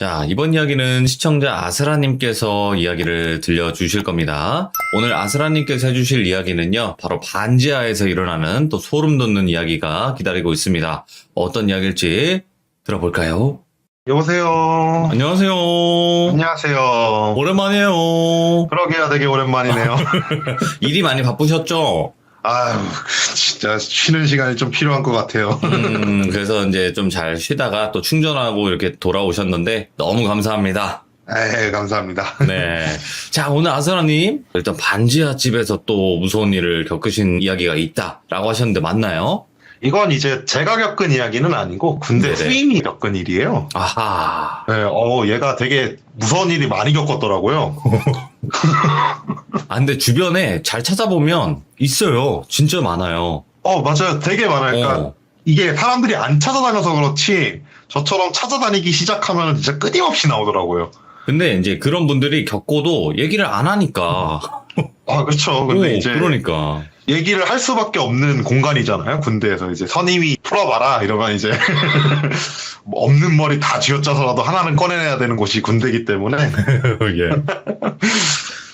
자, 이번 이야기는 시청자 아스라님께서 이야기를 들려주실 겁니다. 오늘 아스라님께서 해주실 이야기는요, 바로 반지하에서 일어나는 또 소름 돋는 이야기가 기다리고 있습니다. 어떤 이야기일지 들어볼까요? 여보세요. 안녕하세요. 안녕하세요. 오랜만이에요. 그러게요, 되게 오랜만이네요. 일이 많이 바쁘셨죠? 아유, 진짜 쉬는 시간이 좀 필요한 것 같아요. 그래서 이제 좀 잘 쉬다가 또 충전하고 이렇게 돌아오셨는데 너무 감사합니다. 감사합니다. 네. 자, 오늘 아스라님, 일단 반지하 집에서 또 무서운 일을 겪으신 이야기가 있다라고 하셨는데 맞나요? 이건 이제 제가 겪은 이야기는 아니고 군대 네네. 후임이 겪은 일이에요. 아하. 네, 얘가 되게 무서운 일이 많이 겪었더라고요. 아, 근데 주변에 잘 찾아보면 있어요. 진짜 많아요. 맞아요. 되게 많아요. 그러니까 어. 이게 사람들이 안 찾아다녀서 그렇지 저처럼 찾아다니기 시작하면 진짜 끊임없이 나오더라고요. 근데 이제 그런 분들이 겪고도 얘기를 안 하니까. 그렇죠. 근데 이제 그러니까. 얘기를 할 수밖에 없는 공간이잖아요. 군대에서 이제 선임이 풀어봐라 이러면 이제 뭐 없는 머리 다 쥐어짜서라도 하나는 꺼내내야 되는 곳이 군대이기 때문에. 예.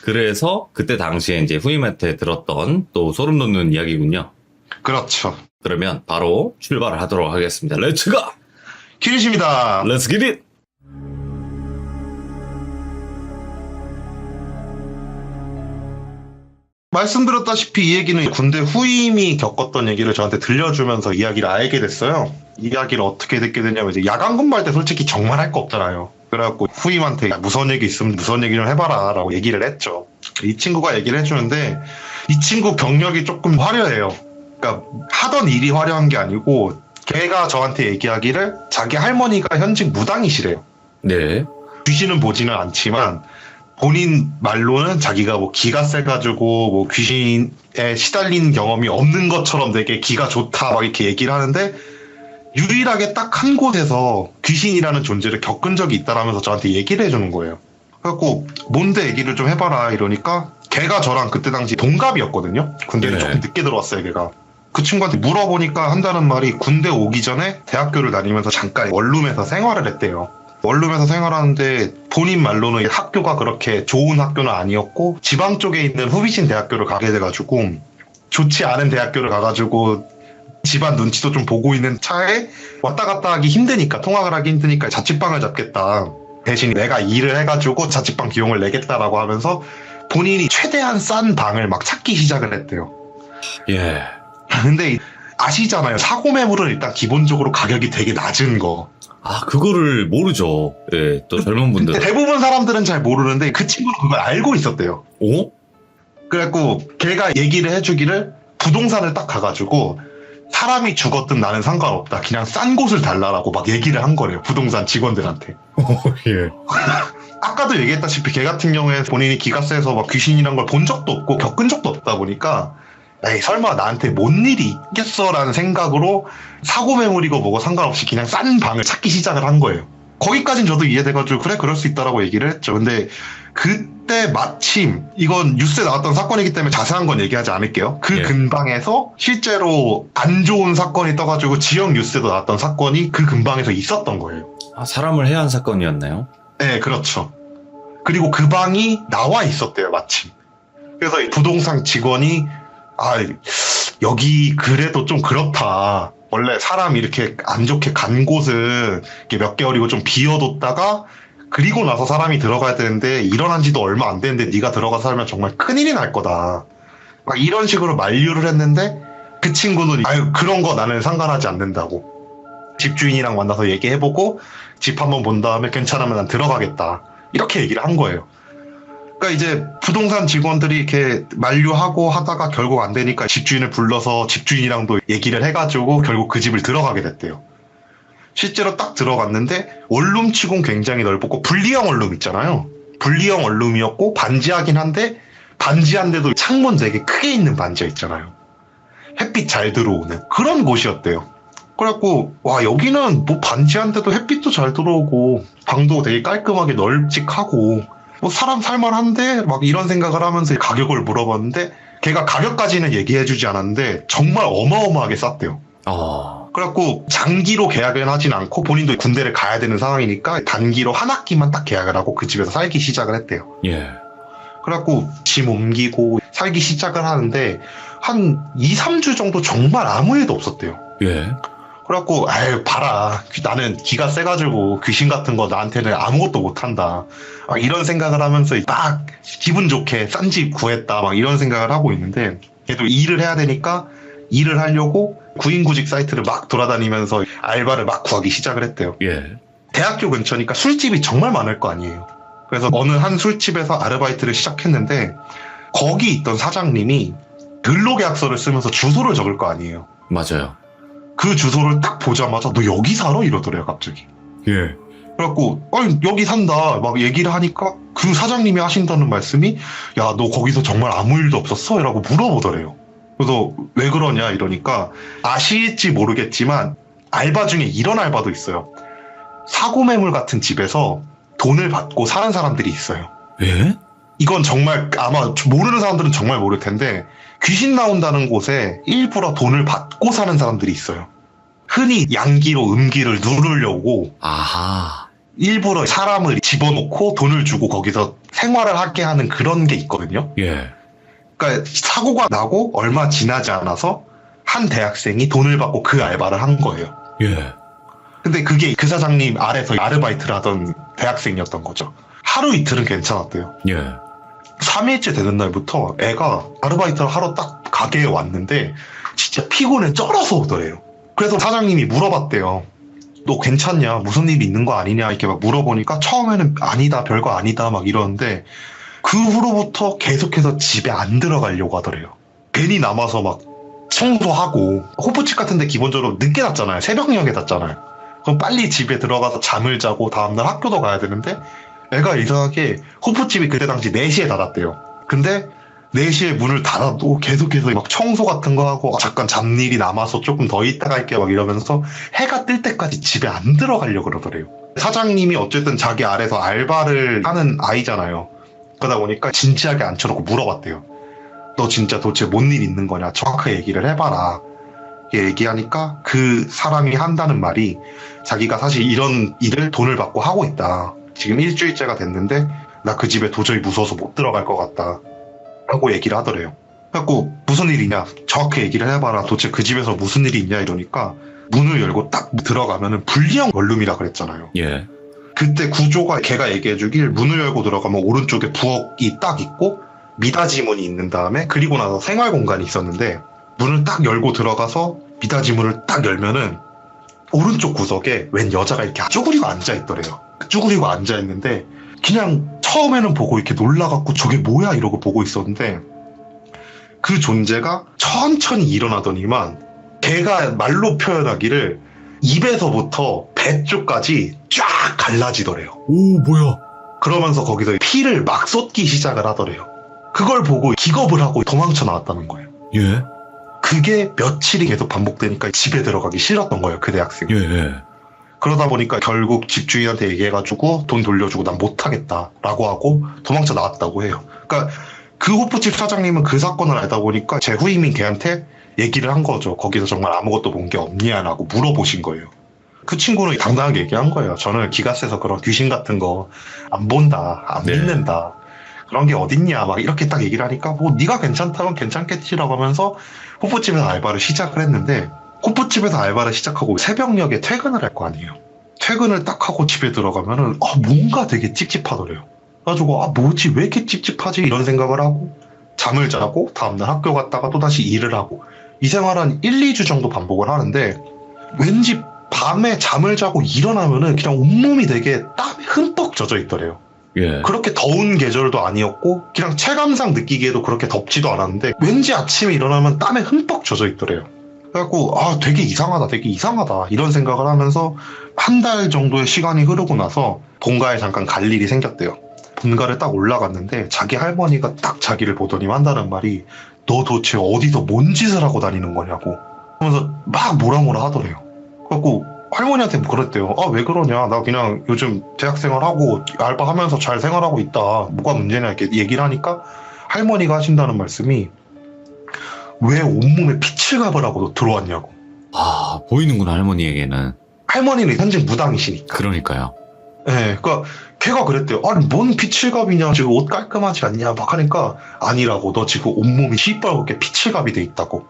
그래서 그때 당시에 이제 후임한테 들었던 또 소름 돋는 이야기군요. 그렇죠. 그러면 바로 출발을 하도록 하겠습니다. 렛츠고! 키리십니다. 렛츠 기릿! 말씀드렸다시피 이 얘기는 군대 후임이 겪었던 얘기를 저한테 들려주면서 이야기를 알게 됐어요. 이야기를 어떻게 듣게 됐냐면 이제 야간 근무할 때 솔직히 정말 할 거 없잖아요. 그래갖고 후임한테 무서운 얘기 있으면 무서운 얘기 좀 해봐라 라고 얘기를 했죠. 이 친구가 얘기를 해주는데 이 친구 경력이 조금 화려해요. 그러니까 하던 일이 화려한 게 아니고 걔가 저한테 얘기하기를 자기 할머니가 현직 무당이시래요. 네. 귀신은 보지는 않지만 본인 말로는 자기가 뭐 기가 세가지고 뭐 귀신에 시달린 경험이 없는 것처럼 되게 기가 좋다 막 이렇게 얘기를 하는데 유일하게 딱 한 곳에서 귀신이라는 존재를 겪은 적이 있다라면서 저한테 얘기를 해주는 거예요. 그래갖고 뭔데 얘기를 좀 해봐라 이러니까 걔가 저랑 그때 당시 동갑이었거든요. 군대를 네. 조금 늦게 들어왔어요 걔가. 그 친구한테 물어보니까 한다는 말이 군대 오기 전에 대학교를 다니면서 잠깐 원룸에서 생활을 했대요. 원룸에서 생활하는데 본인 말로는 학교가 그렇게 좋은 학교는 아니었고 지방 쪽에 있는 후비신 대학교를 가게 돼가지고 좋지 않은 대학교를 가가지고 집안 눈치도 좀 보고 있는 차에 왔다 갔다 하기 힘드니까 통학을 하기 힘드니까 자취방을 잡겠다. 대신 내가 일을 해가지고 자취방 비용을 내겠다라고 하면서 본인이 최대한 싼 방을 막 찾기 시작을 했대요. 예. 근데 아시잖아요. 사고 매물은 일단 기본적으로 가격이 되게 낮은 거. 아, 그거를 모르죠. 예, 또 젊은 근데 분들은. 대부분 사람들은 잘 모르는데 그 친구는 그걸 알고 있었대요. 오? 그래갖고 걔가 얘기를 해주기를 부동산을 딱 가가지고 사람이 죽었든 나는 상관없다. 그냥 싼 곳을 달라라고 막 얘기를 한 거래요. 부동산 직원들한테. 예. 아까도 얘기했다시피 걔 같은 경우에 본인이 기가 세서 막 귀신이란 걸 본 적도 없고 겪은 적도 없다 보니까 에이 설마 나한테 뭔 일이 있겠어라는 생각으로 사고 매물이고 뭐고 상관없이 그냥 싼 방을 찾기 시작을 한 거예요. 거기까진 저도 이해돼가지고 그래 그럴 수 있다라고 얘기를 했죠. 근데 그때 마침 이건 뉴스에 나왔던 사건이기 때문에 자세한 건 얘기하지 않을게요. 그 예. 근방에서 실제로 안 좋은 사건이 떠가지고 지역 뉴스에도 나왔던 사건이 그 근방에서 있었던 거예요. 아, 사람을 해한 사건이었나요? 네, 그렇죠. 그리고 그 방이 나와 있었대요, 마침. 그래서 이 부동산 직원이 여기 그래도 좀 그렇다. 원래 사람이 이렇게 안 좋게 간 곳은 이렇게 몇 개월이고 좀 비워뒀다가 그리고 나서 사람이 들어가야 되는데 일어난 지도 얼마 안 됐는데 네가 들어가서 살면 정말 큰일이 날 거다. 막 이런 식으로 만류를 했는데 그 친구는 그런 거 나는 상관하지 않는다고. 집주인이랑 만나서 얘기해보고 집 한번 본 다음에 괜찮으면 난 들어가겠다. 이렇게 얘기를 한 거예요. 그러니까 이제 부동산 직원들이 이렇게 만류하고 하다가 결국 안 되니까 집주인을 불러서 집주인이랑도 얘기를 해가지고 결국 그 집을 들어가게 됐대요. 실제로 딱 들어갔는데 원룸치곤 굉장히 넓었고 분리형 원룸 있잖아요. 분리형 원룸이었고 반지하긴 한데 반지한데도 창문 되게 크게 있는 반지하 있잖아요. 햇빛 잘 들어오는 그런 곳이었대요. 그래갖고 와 여기는 뭐 반지한데도 햇빛도 잘 들어오고 방도 되게 깔끔하게 널찍하고 뭐 사람 살만한데 막 이런 생각을 하면서 가격을 물어봤는데 걔가 가격까지는 얘기해주지 않았는데 정말 어마어마하게 쌌대요. 그래갖고 장기로 계약을 하진 않고 본인도 군대를 가야 되는 상황이니까 단기로 한 학기만 딱 계약을 하고 그 집에서 살기 시작을 했대요. 예. 그래갖고 짐 옮기고 살기 시작을 하는데 한 2, 3주 정도 정말 아무 일도 없었대요. 예. 그래갖고 아유 봐라 나는 기가 세가지고 귀신 같은 거 나한테는 아무것도 못한다 막 이런 생각을 하면서 막 기분 좋게 싼 집 구했다 막 이런 생각을 하고 있는데 걔도 일을 해야 되니까 일을 하려고 구인구직 사이트를 막 돌아다니면서 알바를 막 구하기 시작을 했대요. 예. 대학교 근처니까 술집이 정말 많을 거 아니에요. 그래서 어느 한 술집에서 아르바이트를 시작했는데 거기 있던 사장님이 근로계약서를 쓰면서 주소를 적을 거 아니에요. 맞아요. 그 주소를 딱 보자마자 너 여기 살아? 이러더래요 갑자기. 예. 그래갖고 아니 여기 산다 막 얘기를 하니까 그 사장님이 하신다는 말씀이 야 너 거기서 정말 아무 일도 없었어? 라고 물어보더래요. 그래서 왜 그러냐 이러니까 아실지 모르겠지만 알바 중에 이런 알바도 있어요. 사고매물 같은 집에서 돈을 받고 사는 사람들이 있어요. 예? 이건 정말 아마 모르는 사람들은 정말 모를 텐데 귀신 나온다는 곳에 일부러 돈을 받고 사는 사람들이 있어요. 흔히 양기로 음기를 누르려고 아하. 일부러 사람을 집어넣고 돈을 주고 거기서 생활을 하게 하는 그런 게 있거든요. 예. 그러니까 사고가 나고 얼마 지나지 않아서 한 대학생이 돈을 받고 그 알바를 한 거예요. 예. 근데 그게 그 사장님 아래서 아르바이트를 하던 대학생이었던 거죠. 하루 이틀은 괜찮았대요. 예. 3일째 되는 날부터 애가 아르바이트를 하러 딱 가게에 왔는데 진짜 피곤에 쩔어서 오더래요. 그래서 사장님이 물어봤대요. 너 괜찮냐? 무슨 일 있는 거 아니냐? 이렇게 막 물어보니까 처음에는 아니다, 별거 아니다 막 이러는데 그 후로부터 계속해서 집에 안 들어가려고 하더래요. 괜히 남아서 막 청소하고 호프집 같은데 기본적으로 늦게 잤잖아요. 새벽녘에 잤잖아요. 그럼 빨리 집에 들어가서 잠을 자고 다음날 학교도 가야 되는데 애가 이상하게 호프집이 그때 당시 4시에 닫았대요. 근데 4시에 문을 닫아도 계속해서 막 청소 같은 거 하고 잠깐 잡일이 남아서 조금 더 있다 갈게 막 이러면서 해가 뜰 때까지 집에 안 들어가려고 그러더래요. 사장님이 어쨌든 자기 아래서 알바를 하는 아이잖아요. 그러다 보니까 진지하게 앉혀놓고 물어봤대요. 너 진짜 도대체 뭔 일 있는 거냐? 정확하게 얘기를 해봐라. 얘기하니까 그 사람이 한다는 말이 자기가 사실 이런 일을 돈을 받고 하고 있다. 지금 일주일째가 됐는데 나 그 집에 도저히 무서워서 못 들어갈 것 같다. 라고 얘기를 하더래요. 그래갖고 무슨 일이냐? 정확히 얘기를 해봐라. 도대체 그 집에서 무슨 일이 있냐? 이러니까 문을 열고 딱 들어가면은 불리형 원룸이라 그랬잖아요. 예. 그때 구조가 걔가 얘기해주길 문을 열고 들어가면 오른쪽에 부엌이 딱 있고 미닫이 문이 있는 다음에 그리고 나서 생활 공간이 있었는데 문을 딱 열고 들어가서 미닫이 문을 딱 열면은 오른쪽 구석에 웬 여자가 이렇게 쭈그리고 앉아있더래요. 쭈그리고 앉아있는데 그냥 처음에는 보고 이렇게 놀라갖고 저게 뭐야 이러고 보고 있었는데 그 존재가 천천히 일어나더니만 걔가 말로 표현하기를 입에서부터 배 쪽까지 쫙 갈라지더래요. 오, 뭐야? 그러면서 거기서 피를 막 쏟기 시작을 하더래요. 그걸 보고 기겁을 하고 도망쳐 나왔다는 거예요. 예. 그게 며칠이 계속 반복되니까 집에 들어가기 싫었던 거예요, 그 대학생이. 예. 그러다 보니까 결국 집주인한테 얘기해가지고 돈 돌려주고 난 못하겠다라고 하고 도망쳐 나왔다고 해요. 그러니까 그 호프집 사장님은 그 사건을 알다 보니까 제 후임인 걔한테 얘기를 한 거죠. 거기서 정말 아무것도 본 게 없냐라고 물어보신 거예요. 그 친구는 당당하게 얘기한 거예요. 저는 기가 세서 그런 귀신 같은 거 안 본다, 안 네. 믿는다. 그런 게 어딨냐 막 이렇게 딱 얘기를 하니까 뭐 네가 괜찮다면 괜찮겠지라고 하면서 호프집에서 알바를 시작을 했는데 호프집에서 알바를 시작하고 새벽녘에 퇴근을 할 거 아니에요. 퇴근을 딱 하고 집에 들어가면은 뭔가 되게 찝찝하더래요. 그래가지고 뭐지 왜 이렇게 찝찝하지 이런 생각을 하고 잠을 자고 다음날 학교 갔다가 또다시 일을 하고 이 생활 한 1, 2주 정도 반복을 하는데 왠지 밤에 잠을 자고 일어나면은 그냥 온몸이 되게 땀에 흠뻑 젖어 있더래요. 예. 그렇게 더운 계절도 아니었고 그냥 체감상 느끼기에도 그렇게 덥지도 않았는데 왠지 아침에 일어나면 땀에 흠뻑 젖어 있더래요. 그래갖고 되게 이상하다 이런 생각을 하면서 한 달 정도의 시간이 흐르고 나서 본가에 잠깐 갈 일이 생겼대요. 본가를 딱 올라갔는데 자기 할머니가 딱 자기를 보더니 한다는 말이 너 도대체 어디서 뭔 짓을 하고 다니는 거냐고 하면서 막 뭐라 하더래요. 그래갖고 할머니한테 그랬대요. 왜 그러냐? 나 그냥 요즘 대학생활하고 알바하면서 잘 생활하고 있다. 뭐가 문제냐? 이렇게 얘기를 하니까 할머니가 하신다는 말씀이 왜 온몸에 피칠갑을 하고 너 들어왔냐고. 아, 보이는구나, 할머니에게는. 할머니는 현직 무당이시니까. 그러니까요. 예, 그니까 걔가 그랬대요. 아니 뭔 피칠갑이냐, 지금 옷 깔끔하지 않냐 막 하니까, 아니라고, 너 지금 온몸이 시뻘겋게 피칠갑이 돼 있다고.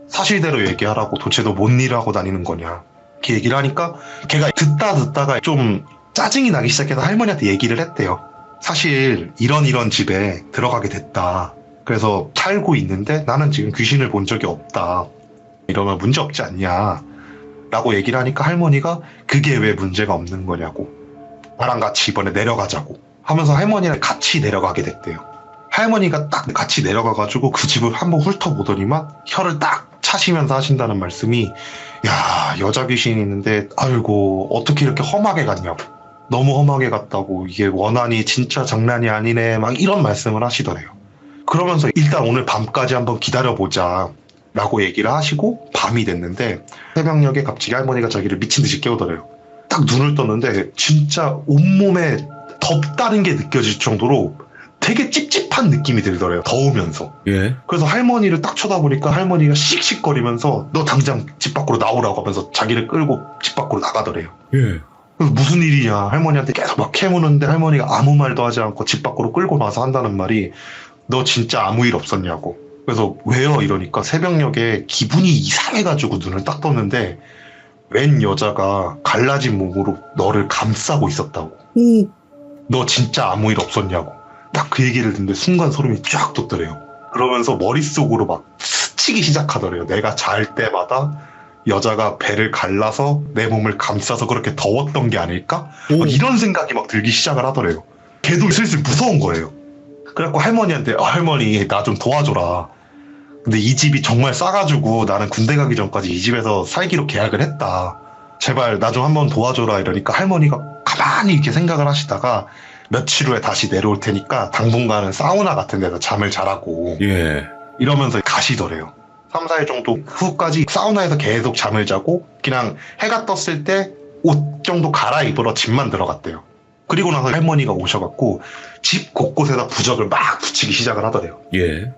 사실대로 얘기하라고. 도대체 너 뭔 일을 하고 다니는 거냐. 이렇게 얘기를 하니까 걔가 듣다가 좀 짜증이 나기 시작해서 할머니한테 얘기를 했대요. 사실 이런 집에 들어가게 됐다. 그래서 살고 있는데 나는 지금 귀신을 본 적이 없다. 이러면 문제 없지 않냐 라고 얘기를 하니까 할머니가 그게 왜 문제가 없는 거냐고, 나랑 같이 이번에 내려가자고 하면서 할머니랑 같이 내려가게 됐대요. 할머니가 딱 같이 내려가가지고 그 집을 한번 훑어보더니만 혀를 딱 차시면서 하신다는 말씀이, 야, 여자 귀신이 있는데 아이고 어떻게 이렇게 험하게 갔냐고, 너무 험하게 갔다고, 이게 원한이 진짜 장난이 아니네 막 이런 말씀을 하시더래요. 그러면서 일단 오늘 밤까지 한번 기다려보자 라고 얘기를 하시고, 밤이 됐는데 새벽녘에 갑자기 할머니가 자기를 미친듯이 깨우더래요. 딱 눈을 떴는데 진짜 온몸에 덥다는 게 느껴질 정도로 되게 찝찝한 느낌이 들더래요, 더우면서. 예. 그래서 할머니를 딱 쳐다보니까 할머니가 씩씩거리면서 너 당장 집 밖으로 나오라고 하면서 자기를 끌고 집 밖으로 나가더래요. 예. 그래서 무슨 일이냐 할머니한테 계속 막 캐무는데, 할머니가 아무 말도 하지 않고 집 밖으로 끌고 나서 한다는 말이, 너 진짜 아무 일 없었냐고. 그래서 왜요 이러니까, 새벽녘에 기분이 이상해가지고 눈을 딱 떴는데 웬 여자가 갈라진 몸으로 너를 감싸고 있었다고. 너 진짜 아무 일 없었냐고. 딱 그 얘기를 듣는데 순간 소름이 쫙 돋더래요. 그러면서 머릿속으로 막 스치기 시작하더래요. 내가 잘 때마다 여자가 배를 갈라서 내 몸을 감싸서 그렇게 더웠던 게 아닐까? 막 이런 생각이 막 들기 시작을 하더래요. 걔도 슬슬 무서운 거예요. 그래갖고 할머니한테, 할머니 나 좀 도와줘라. 근데 이 집이 정말 싸가지고 나는 군대 가기 전까지 이 집에서 살기로 계약을 했다. 제발 나 좀 한번 도와줘라 이러니까, 할머니가 가만히 이렇게 생각을 하시다가 며칠 후에 다시 내려올 테니까 당분간은 사우나 같은 데서 잠을 자라고 예. 이러면서 가시더래요. 3, 4일 정도 후까지 사우나에서 계속 잠을 자고 그냥 해가 떴을 때 옷 정도 갈아입으러 집만 들어갔대요. 그리고 나서 할머니가 오셔갖고 집 곳곳에다 부적을 막 붙이기 시작을 하더래요. 예.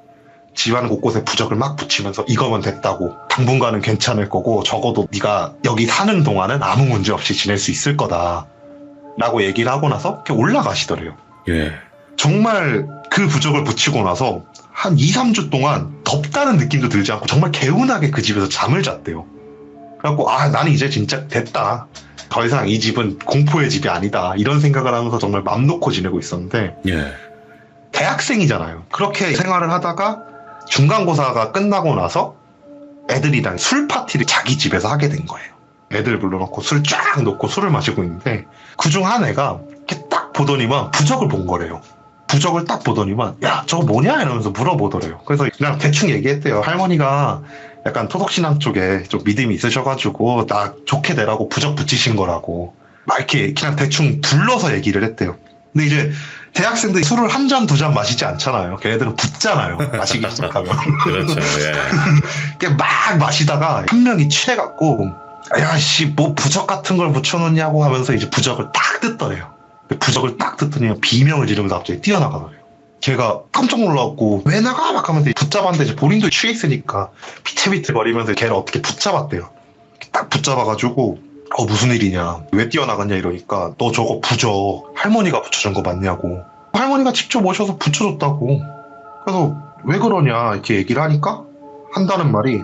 집안 곳곳에 부적을 막 붙이면서 이거면 됐다고, 당분간은 괜찮을 거고 적어도 네가 여기 사는 동안은 아무 문제 없이 지낼 수 있을 거다 라고 얘기를 하고 나서 이렇게 올라가시더래요. 예. 정말 그 부적을 붙이고 나서 한 2, 3주 동안 덥다는 느낌도 들지 않고 정말 개운하게 그 집에서 잠을 잤대요. 그래갖고 나는 이제 진짜 됐다, 더 이상 이 집은 공포의 집이 아니다 이런 생각을 하면서 정말 맘 놓고 지내고 있었는데, 예. 대학생이잖아요. 그렇게 생활을 하다가 중간고사가 끝나고 나서 애들이랑 술 파티를 자기 집에서 하게 된 거예요. 애들 불러놓고 술 쫙 놓고 술을 마시고 있는데 그중 한 애가 이렇게 딱 보더니만 부적을 본 거래요. 부적을 딱 보더니만 야 저거 뭐냐 이러면서 물어보더래요. 그래서 그냥 대충 얘기했대요. 할머니가 약간 토속신앙 쪽에 좀 믿음이 있으셔가지고 나 좋게 되라고 부적 붙이신 거라고 막 이렇게 그냥 대충 둘러서 얘기를 했대요. 근데 이제 대학생들이 술을 한 잔, 두 잔 마시지 않잖아요. 걔네들은 붓잖아요. 마시기 시작하면. 그렇죠. 예. 이렇게 막 마시다가 한 명이 취해갖고 야씨 뭐 부적 같은 걸 붙여놓냐고 하면서 이제 부적을 딱 뜯더래요. 부적을 딱 뜯더니 비명을 지르면서 갑자기 뛰어나가더래요. 걔가 깜짝 놀라갖고 왜 나가? 막 하면서 붙잡았는데 이제 본인도 취해있으니까 비틀비틀 거리면서 걔를 어떻게 붙잡았대요. 딱 붙잡아가지고 무슨 일이냐, 왜 뛰어나갔냐 이러니까 너 저거 부적 할머니가 붙여준 거 맞냐고, 할머니가 직접 오셔서 붙여줬다고. 그래서 왜 그러냐 이렇게 얘기를 하니까 한다는 말이,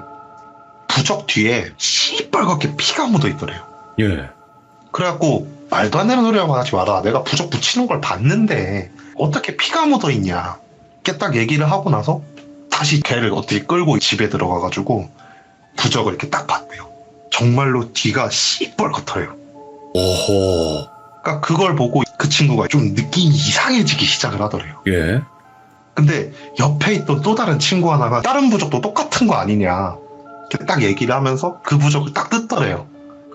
부적 뒤에 시뻘겋게 피가 묻어 있더래요. 예. 그래갖고 말도 안 되는 소리라고 하지 마라, 내가 부적 붙이는 걸 봤는데 어떻게 피가 묻어 있냐 이렇게 딱 얘기를 하고 나서 다시 걔를 어떻게 끌고 집에 들어가가지고 부적을 이렇게 딱 봤대요. 정말로 뒤가 시뻘겋더래요. 오호. 그러니까 그걸 보고 그 친구가 좀 느낌이 이상해지기 시작을 하더래요. 예. 근데 옆에 있던 또 다른 친구 하나가 다른 부적도 똑같은 거 아니냐 이렇게 딱 얘기를 하면서 그 부적을 딱 뜯더래요.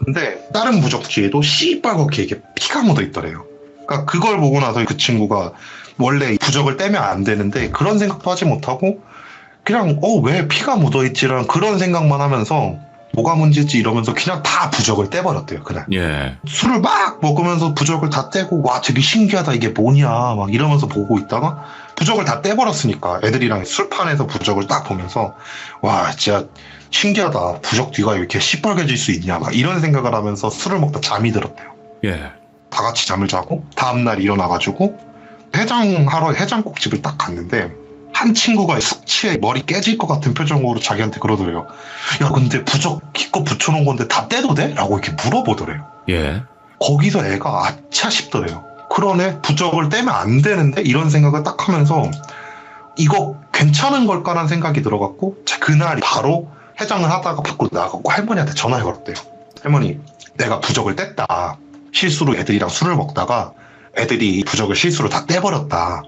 근데 다른 부적 뒤에도 시뻘겋게 이게 피가 묻어 있더래요. 그러니까 그걸 보고 나서 그 친구가 원래 부적을 떼면 안 되는데 그런 생각도 하지 못하고 그냥 왜 피가 묻어 있지라는 그런 생각만 하면서 뭐가 문제지 이러면서 그냥 다 부적을 떼버렸대요, 그날. 예. 술을 막 먹으면서 부적을 다 떼고, 와, 되게 신기하다, 이게 뭐냐, 막 이러면서 보고 있다가, 부적을 다 떼버렸으니까 애들이랑 술판에서 부적을 딱 보면서, 와, 진짜 신기하다. 부적 뒤가 이렇게 시뻘개질 수 있냐, 막 이런 생각을 하면서 술을 먹다 잠이 들었대요. 예. 다 같이 잠을 자고, 다음날 일어나가지고, 해장하러 해장국집을 딱 갔는데, 한 친구가 숙취에 머리 깨질 것 같은 표정으로 자기한테 그러더래요. 야, 근데 부적 기껏 붙여놓은 건데 다 떼도 돼? 라고 이렇게 물어보더래요. 예. 거기서 애가 아차 싶더래요. 그러네, 부적을 떼면 안 되는데? 이런 생각을 딱 하면서 이거 괜찮은 걸까라는 생각이 들어갖고 그날 바로 해장을 하다가 밖으로 나가고 할머니한테 전화를 걸었대요. 할머니, 내가 부적을 뗐다. 실수로 애들이랑 술을 먹다가 애들이 부적을 실수로 다 떼버렸다.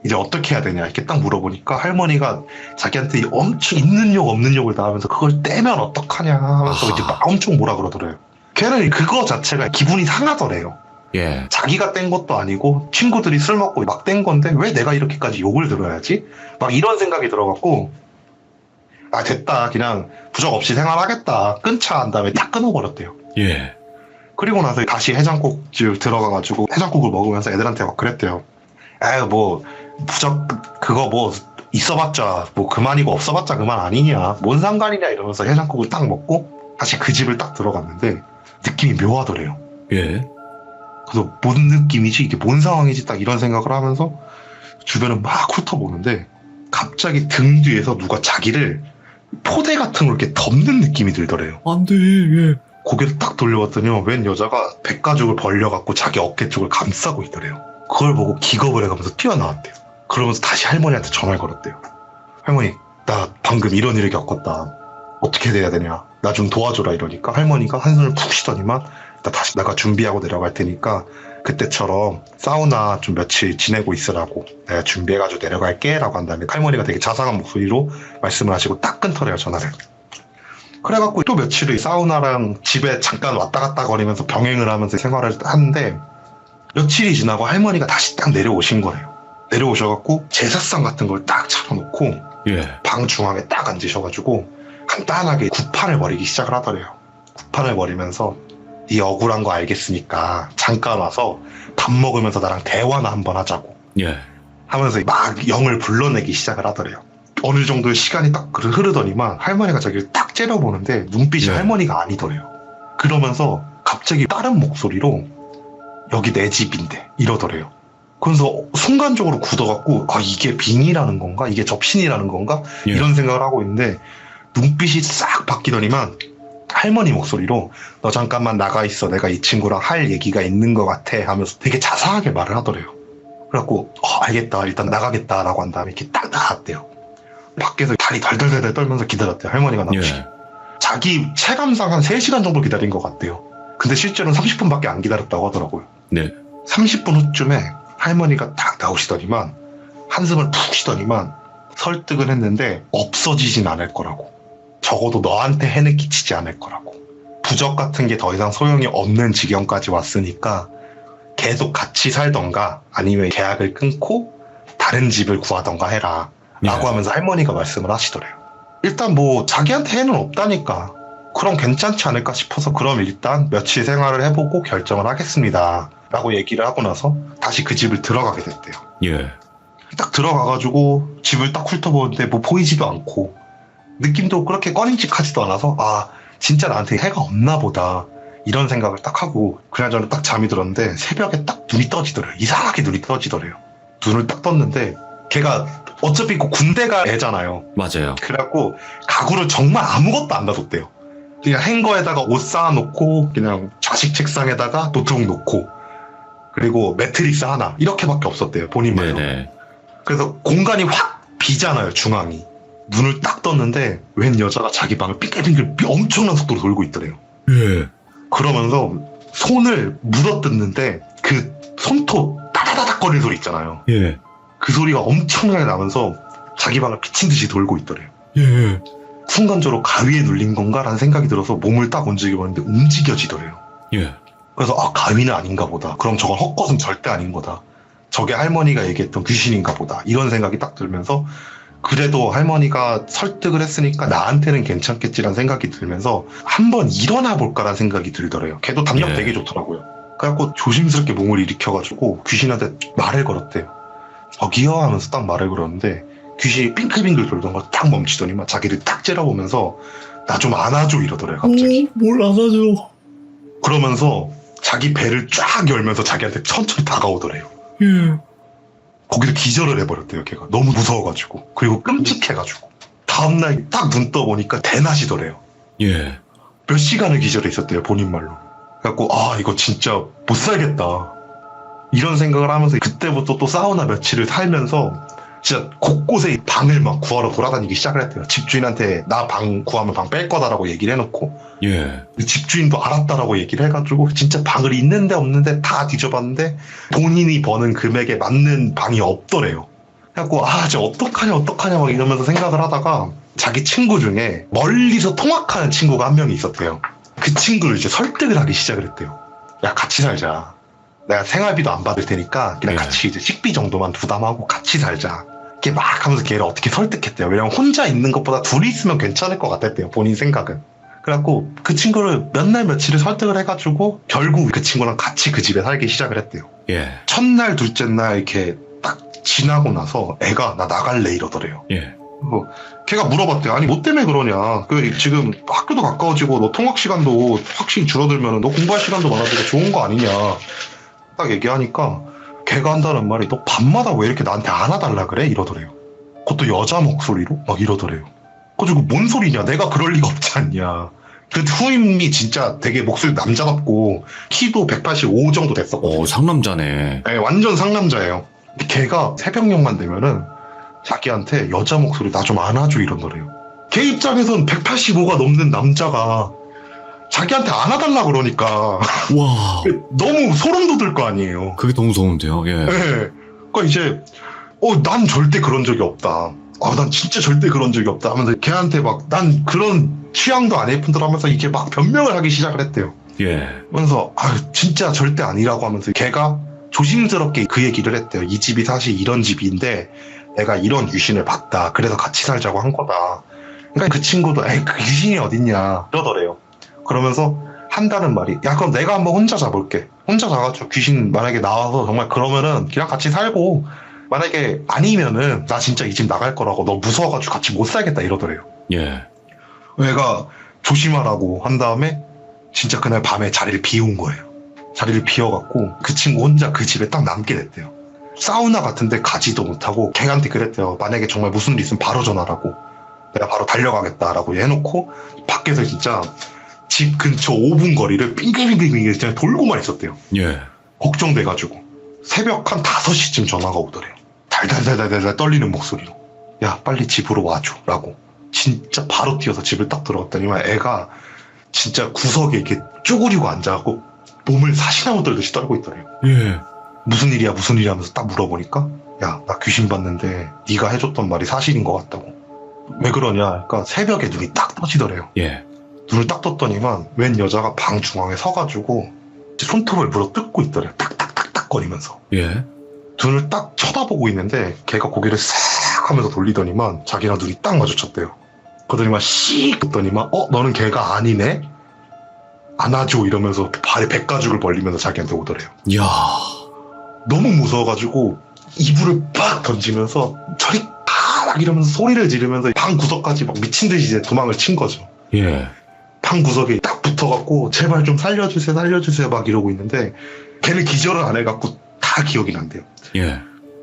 이제 어떻게 해야 되냐 이렇게 딱 물어보니까 할머니가 자기한테 엄청 있는 욕 없는 욕을 다 하면서 그걸 떼면 어떡하냐 하면서 이제 막 엄청 뭐라 그러더래요. 걔는 그거 자체가 기분이 상하더래요. 예. 자기가 뗀 것도 아니고 친구들이 술 먹고 막 뗀 건데 왜 내가 이렇게까지 욕을 들어야지? 막 이런 생각이 들어갖고 아, 됐다, 그냥 부적 없이 생활하겠다, 끊자 한 다음에 딱 끊어버렸대요. 예. 그리고 나서 다시 해장국집 들어가가지고 해장국을 먹으면서 애들한테 막 그랬대요. 에휴, 뭐 부적 그거 뭐 있어봤자 뭐 그만이고 없어봤자 그만 아니냐, 뭔 상관이냐 이러면서 해장국을 딱 먹고 다시 그 집을 딱 들어갔는데 느낌이 묘하더래요. 예. 그래서 뭔 느낌이지, 이게 뭔 상황이지, 딱 이런 생각을 하면서 주변을 막 훑어보는데 갑자기 등 뒤에서 누가 자기를 포대 같은 걸 이렇게 덮는 느낌이 들더래요. 안 돼. 예. 고개를 딱 돌려봤더니 웬 여자가 백가죽을 벌려갖고 자기 어깨 쪽을 감싸고 있더래요. 그걸 보고 기겁을 해가면서 뛰어나왔대요. 그러면서 다시 할머니한테 전화를 걸었대요. 할머니, 나 방금 이런 일을 겪었다. 어떻게 돼야 되냐, 나 좀 도와줘라. 이러니까 할머니가 한숨을 푹 쉬더니만 나 다시 내가 준비하고 내려갈 테니까 그때처럼 사우나 좀 며칠 지내고 있으라고, 내가 준비해가지고 내려갈게 라고 한 다음에 할머니가 되게 자상한 목소리로 말씀을 하시고 딱 끊더래요, 전화를. 그래갖고 또 며칠을 사우나랑 집에 잠깐 왔다 갔다 거리면서 병행을 하면서 생활을 하는데 며칠이 지나고 할머니가 다시 딱 내려오신 거예요. 내려오셔갖고 제사상 같은 걸 딱 차려놓고 예. 방 중앙에 딱 앉으셔가지고 간단하게 구판을 벌이기 시작을 하더래요. 구판을 벌이면서 네 억울한 거 알겠으니까 잠깐 와서 밥 먹으면서 나랑 대화나 한번 하자고 예. 하면서 막 영을 불러내기 시작을 하더래요. 어느 정도의 시간이 딱 흐르더니만 할머니가 자기를 딱 째려보는데 눈빛이 네. 할머니가 아니더래요. 그러면서 갑자기 다른 목소리로 여기 내 집인데 이러더래요. 그래서 순간적으로 굳어갖고 아, 이게 빙이라는 건가? 이게 접신이라는 건가? 예. 이런 생각을 하고 있는데 눈빛이 싹 바뀌더니만 할머니 목소리로 너 잠깐만 나가 있어, 내가 이 친구랑 할 얘기가 있는 것 같아 하면서 되게 자상하게 말을 하더래요. 그래갖고 알겠다, 일단 나가겠다라고 한 다음에 이렇게 딱 나갔대요. 밖에서 다리 덜덜덜 떨면서 기다렸대요, 할머니가 나오시고. 예. 자기 체감상 한 3시간 정도 기다린 것 같대요. 근데 실제로는 30분밖에 안 기다렸다고 하더라고요. 네. 30분 후쯤에 할머니가 딱 나오시더니만 한숨을 푹 쉬더니만 설득은 했는데 없어지진 않을 거라고. 적어도 너한테 해는 끼치지 않을 거라고. 부적 같은 게 더 이상 소용이 없는 지경까지 왔으니까 계속 같이 살던가 아니면 계약을 끊고 다른 집을 구하던가 해라 라고 예. 하면서 할머니가 말씀을 하시더래요. 일단 뭐 자기한테 해는 없다니까 그럼 괜찮지 않을까 싶어서 그럼 일단 며칠 생활을 해보고 결정을 하겠습니다 라고 얘기를 하고 나서 다시 그 집을 들어가게 됐대요. 예. 딱 들어가가지고 집을 딱 훑어보는데 뭐 보이지도 않고 느낌도 그렇게 꺼림칙하지도 않아서 아, 진짜 나한테 해가 없나 보다 이런 생각을 딱 하고 그나저나 딱 잠이 들었는데 새벽에 딱 눈이 떠지더래요. 이상하게 눈이 떠지더래요. 눈을 딱 떴는데 걔가 어차피 그 군대가 애잖아요. 맞아요. 그래갖고 가구를 정말 아무것도 안 놔뒀대요. 그냥 행거에다가 옷 쌓아놓고 그냥 좌식 책상에다가 노트북 놓고 그리고 매트릭스 하나 이렇게밖에 없었대요, 본인 말로. 네네. 그래서 공간이 확 비잖아요, 중앙이. 눈을 딱 떴는데 웬 여자가 자기 방을 빙글빙글 엄청난 속도로 돌고 있더래요. 예. 그러면서 손을 물어뜯는데 그 손톱 따다다닥 거리는 소리 있잖아요. 예. 그 소리가 엄청나게 나면서 자기 방을 미친 듯이 돌고 있더래요. 예. 순간적으로 가위에 눌린 건가라는 생각이 들어서 몸을 딱 움직여봤는데 움직여지더래요. 예. 그래서 아, 가위는 아닌가 보다. 그럼 저건 헛것은 절대 아닌 거다. 저게 할머니가 얘기했던 귀신인가 보다. 이런 생각이 딱 들면서 그래도 할머니가 설득을 했으니까 나한테는 괜찮겠지라는 생각이 들면서 한번 일어나 볼까라는 생각이 들더래요. 걔도 담력 예. 되게 좋더라고요. 그래갖고 조심스럽게 몸을 일으켜가지고 귀신한테 말을 걸었대요. 저기요 하면서 딱 말을 걸었는데 귀신이 빙글빙글 돌던 걸 딱 멈추더니만 자기를 딱 째려보면서 나 좀 안아줘 이러더래요 갑자기. 뭘 안아줘. 그러면서 자기 배를 쫙 열면서 자기한테 천천히 다가오더래요. 예. 거기서 기절을 해버렸대요 걔가. 너무 무서워가지고. 그리고 끔찍해가지고. 다음날 딱 눈 떠보니까 대낮이더래요. 예. 몇 시간을 기절해 있었대요 본인 말로. 그래갖고 아 이거 진짜 못 살겠다 이런 생각을 하면서 그때부터 또 사우나 며칠을 살면서 진짜 곳곳에 방을 막 구하러 돌아다니기 시작을 했대요. 집주인한테 나 방 구하면 방 뺄 거다라고 얘기를 해놓고 예. 집주인도 알았다라고 얘기를 해가지고 진짜 방을 있는데 없는데 다 뒤져봤는데 본인이 버는 금액에 맞는 방이 없더래요. 그래갖고 아 이제 어떡하냐 막 이러면서 생각을 하다가 자기 친구 중에 멀리서 통학하는 친구가 한 명이 있었대요. 그 친구를 이제 설득을 하기 시작을 했대요. 야 같이 살자. 내가 생활비도 안 받을 테니까 그냥 네. 같이 이제 식비 정도만 부담하고 같이 살자. 이렇게 막 하면서 걔를 어떻게 설득했대요. 왜냐면 혼자 있는 것보다 둘이 있으면 괜찮을 것 같았대요. 본인 생각은. 그래갖고 그 친구를 몇 날 며칠을 설득을 해가지고 결국 그 친구랑 같이 그 집에 살기 시작을 했대요. 예. 첫날 둘째 날 이렇게 딱 지나고 나서 애가 나 나갈래 이러더래요. 예. 걔가 물어봤대요. 아니 뭐 때문에 그러냐. 그 지금 학교도 가까워지고 너 통학 시간도 확실히 줄어들면 너 공부할 시간도 많아지고 좋은 거 아니냐. 딱 얘기하니까 걔가 한다는 말이 너 밤마다 왜 이렇게 나한테 안아달라 그래? 이러더래요. 그것도 여자 목소리로 막 이러더래요. 그래가지고 뭔 소리냐. 내가 그럴 리가 없지 않냐. 그 후임이 진짜 되게 목소리 남자답고 키도 185 정도 됐었거든요. 오, 상남자네. 네, 완전 상남자예요. 근데 걔가 새벽녘만 되면은 자기한테 여자 목소리 나 좀 안아줘 이러더래요. 걔 입장에선 185가 넘는 남자가 자기한테 안아달라 그러니까 와. 너무 소름 돋을 거 아니에요. 그게 너무 무서운데요. 예. 네. 그러니까 이제 난 절대 그런 적이 없다. 난 진짜 절대 그런 적이 없다 하면서 걔한테 막 난 그런 취향도 안 예쁜들 하면서 이게 막 변명을 하기 시작을 했대요. 예. 그러면서 진짜 절대 아니라고 하면서 걔가 조심스럽게 그 얘기를 했대요. 이 집이 사실 이런 집인데 내가 이런 귀신을 봤다. 그래서 같이 살자고 한 거다. 그러니까 그 친구도 에이 그 귀신이 어딨냐 이러더래요. 그러면서 한다는 말이 야 그럼 내가 한번 혼자 자볼게. 혼자 자가지고 귀신 만약에 나와서 정말 그러면은 그냥 같이 살고 만약에 아니면은 나 진짜 이 집 나갈 거라고 너 무서워가지고 같이 못 살겠다 이러더래요. 예. 얘가 조심하라고 한 다음에 진짜 그날 밤에 자리를 비운 거예요. 자리를 비워갖고 그 친구 혼자 그 집에 딱 남게 됐대요. 사우나 같은데 가지도 못하고 걔한테 그랬대요. 만약에 정말 무슨 일 있으면 바로 전화라고. 내가 바로 달려가겠다라고 해놓고 밖에서 진짜 집 근처 5분 거리를 빙글빙글 그냥 돌고만 있었대요. 예. 걱정돼가지고 새벽 한 5시쯤 전화가 오더래요. 달달달달달 떨리는 목소리로 야 빨리 집으로 와줘 라고. 진짜 바로 뛰어서 집을 딱 들어갔더니만 애가 진짜 구석에 이렇게 쪼그리고 앉아갖고 몸을 사시나무 떨듯이 떨고 있더래요. 예. 무슨 일이야 하면서 딱 물어보니까 야 나 귀신 봤는데 네가 해줬던 말이 사실인 것 같다고. 왜 그러냐. 그러니까 새벽에 눈이 딱 떠지더래요. 예. 눈을 딱 떴더니만 웬 여자가 방 중앙에 서가지고 손톱을 물어 뜯고 있더래요. 딱딱딱딱 거리면서. 예. 눈을 딱 쳐다보고 있는데 걔가 고개를 싹 하면서 돌리더니만 자기랑 눈이 딱 마주쳤대요. 그러더니만 씩 했더니만 너는 걔가 아니네? 안아줘 이러면서 발에 백가죽을 벌리면서 자기한테 오더래요. 이야. 너무 무서워가지고 이불을 팍 던지면서 저리 가 이러면서 소리를 지르면서 방 구석까지 막 미친 듯이 이제 도망을 친 거죠. 예. 방 구석에 딱 붙어갖고 제발 좀 살려주세요 막 이러고 있는데 걔는 기절을 안 해갖고 다 기억이 난대요. 예.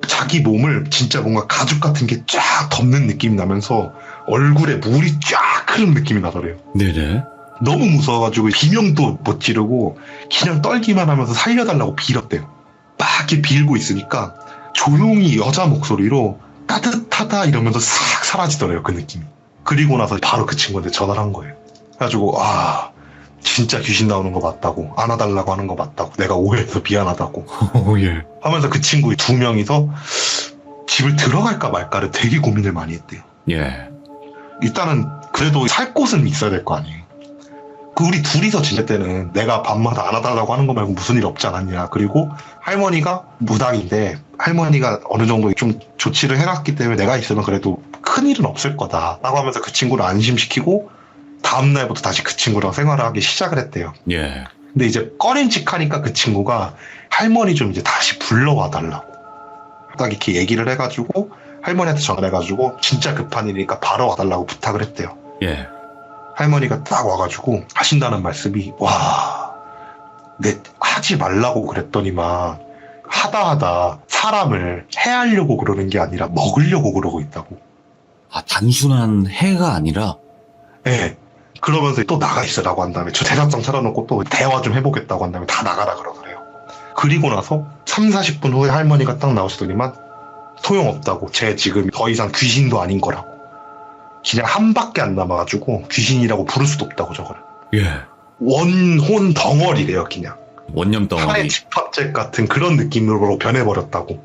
자기 몸을 진짜 뭔가 가죽 같은 게 쫙 덮는 느낌이 나면서 얼굴에 물이 쫙 흐르는 느낌이 나더래요. 네네. 너무 무서워가지고 비명도 못 지르고 그냥 떨기만 하면서 살려달라고 빌었대요. 막 이렇게 빌고 있으니까 조용히 여자 목소리로 따뜻하다 이러면서 싹 사라지더래요 그 느낌이. 그리고 나서 바로 그 친구한테 전화를 한 거예요. 그래가지고 진짜 귀신 나오는 거 맞다고 안아달라고 하는 거 맞다고 내가 오해해서 미안하다고 예. 하면서 그 친구 2명이서 집을 들어갈까 말까를 되게 고민을 많이 했대요. 예. 일단은 그래도 살 곳은 있어야 될 거 아니에요. 우리 둘이서 지낼 때는 내가 밤마다 안아달라고 하는 거 말고 무슨 일 없지 않았냐. 그리고 할머니가 무당인데 할머니가 어느 정도 좀 조치를 해놨기 때문에 내가 있으면 그래도 큰일은 없을 거다 라고 하면서 그 친구를 안심시키고 다음날부터 다시 그 친구랑 생활을 하기 시작을 했대요. 예. 근데 이제 꺼림칙하니까 그 친구가 할머니 좀 이제 다시 불러와 달라고 딱 이렇게 얘기를 해가지고 할머니한테 전화를 해가지고 진짜 급한 일이니까 바로 와달라고 부탁을 했대요. 예. 할머니가 딱 와가지고 하신다는 말씀이 내 하지 말라고 그랬더니만 하다 사람을 해하려고 그러는 게 아니라 먹으려고 그러고 있다고. 아, 단순한 해가 아니라? 예. 그러면서 또 나가 있으라고 한 다음에 저 대작장 차려놓고 또 대화 좀 해보겠다고 한 다음에 다 나가라 그러더래요. 그리고 나서 30-40분 후에 할머니가 딱 나오시더니만 소용없다고. 쟤 지금 더 이상 귀신도 아닌 거라고. 그냥 한 밖에 안 남아가지고 귀신이라고 부를 수도 없다고 저거를. 예. 원혼 덩어리래요 그냥. 원념 덩어리. 팔의 집합책 같은 그런 느낌으로 변해버렸다고.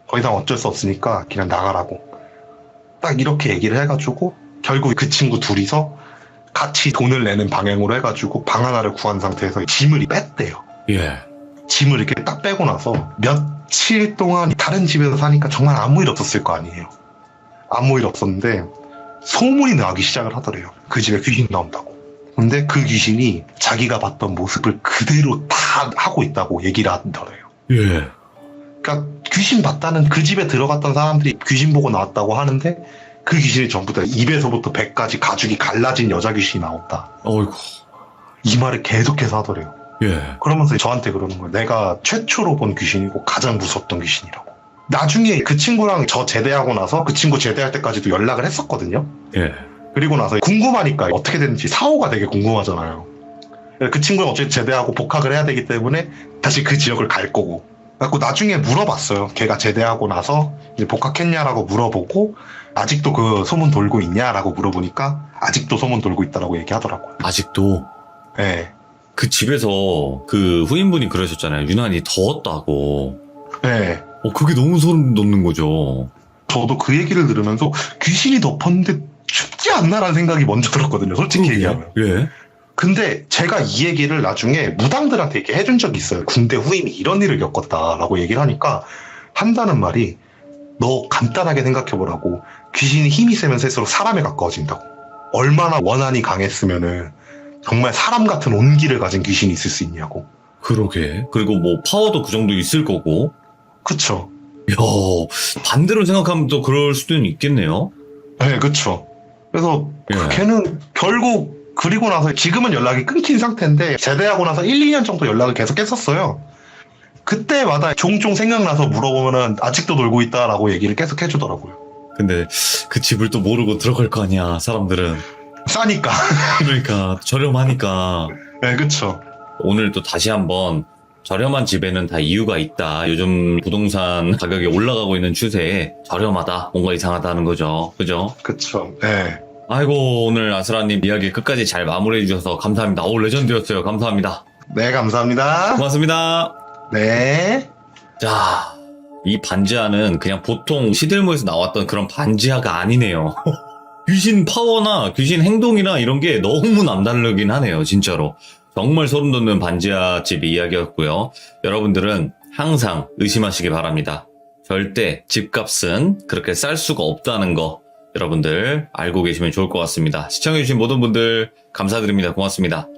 더 이상 어쩔 수 없으니까 그냥 나가라고. 딱 이렇게 얘기를 해가지고 결국 그 친구 둘이서 같이 돈을 내는 방향으로 해가지고 방 하나를 구한 상태에서 짐을 뺐대요. 예. 짐을 이렇게 딱 빼고 나서 며칠 동안 다른 집에서 사니까 정말 아무 일 없었을 거 아니에요. 아무 일 없었는데 소문이 나기 시작을 하더래요. 그 집에 귀신 나온다고. 근데 그 귀신이 자기가 봤던 모습을 그대로 다 하고 있다고 얘기를 하더래요. 예. 그러니까 귀신 봤다는 그 집에 들어갔던 사람들이 귀신 보고 나왔다고 하는데 그 귀신이 전부 다 입에서부터 배까지 가죽이 갈라진 여자 귀신이 나온다. 어이구. 이 말을 계속해서 하더래요. 예. 그러면서 저한테 그러는 거예요. 내가 최초로 본 귀신이고 가장 무섭던 귀신이라고. 나중에 그 친구랑 저 제대하고 나서 그 친구 제대할 때까지도 연락을 했었거든요. 예. 그리고 나서 궁금하니까 어떻게 됐는지 사오가 되게 궁금하잖아요. 그 친구는 어쨌든 제대하고 복학을 해야 되기 때문에 다시 그 지역을 갈 거고. 그래서 나중에 물어봤어요. 걔가 제대하고 나서 이제 복학했냐라고 물어보고 아직도 그 소문 돌고 있냐라고 물어보니까 아직도 소문 돌고 있다라고 얘기하더라고요. 아직도 네. 그 집에서 그 후임분이 그러셨잖아요. 유난히 더웠다고. 네. 그게 너무 소름 돋는 거죠. 저도 그 얘기를 들으면서 귀신이 덮었는데 춥지 않나라는 생각이 먼저 들었거든요. 솔직히 얘기하면. 예. 근데 제가 이 얘기를 나중에 무당들한테 이렇게 해준 적이 있어요. 군대 후임이 이런 일을 겪었다라고 얘기를 하니까 한다는 말이 너 간단하게 생각해보라고. 귀신이 힘이 세면 세수록 사람에 가까워진다고. 얼마나 원한이 강했으면은 정말 사람 같은 온기를 가진 귀신이 있을 수 있냐고. 그러게. 그리고 뭐 파워도 그 정도 있을 거고. 그쵸. 야, 반대로 생각하면 또 그럴 수도 있겠네요. 네, 그쵸. 그래서 예. 걔는 결국 그리고 나서 지금은 연락이 끊긴 상태인데 제대하고 나서 1-2년 정도 연락을 계속 했었어요. 그때마다 종종 생각나서 물어보면은 아직도 놀고 있다라고 얘기를 계속 해주더라고요. 근데 그 집을 또 모르고 들어갈 거 아니야, 사람들은. 싸니까. 그러니까 저렴하니까. 네, 그쵸. 오늘 또 다시 한번 저렴한 집에는 다 이유가 있다. 요즘 부동산 가격이 올라가고 있는 추세에 저렴하다, 뭔가 이상하다는 거죠. 그죠? 그쵸. 네. 아이고, 오늘 아스라님 이야기 끝까지 잘 마무리해 주셔서 감사합니다. 레전드였어요. 감사합니다. 네, 감사합니다. 고맙습니다. 네. 자, 이 반지하는 그냥 보통 시들모에서 나왔던 그런 반지하가 아니네요. 귀신 파워나 귀신 행동이나 이런 게 너무 남다르긴 하네요. 진짜로. 정말 소름 돋는 반지하 집의 이야기였고요. 여러분들은 항상 의심하시기 바랍니다. 절대 집값은 그렇게 쌀 수가 없다는 거 여러분들 알고 계시면 좋을 것 같습니다. 시청해주신 모든 분들 감사드립니다. 고맙습니다.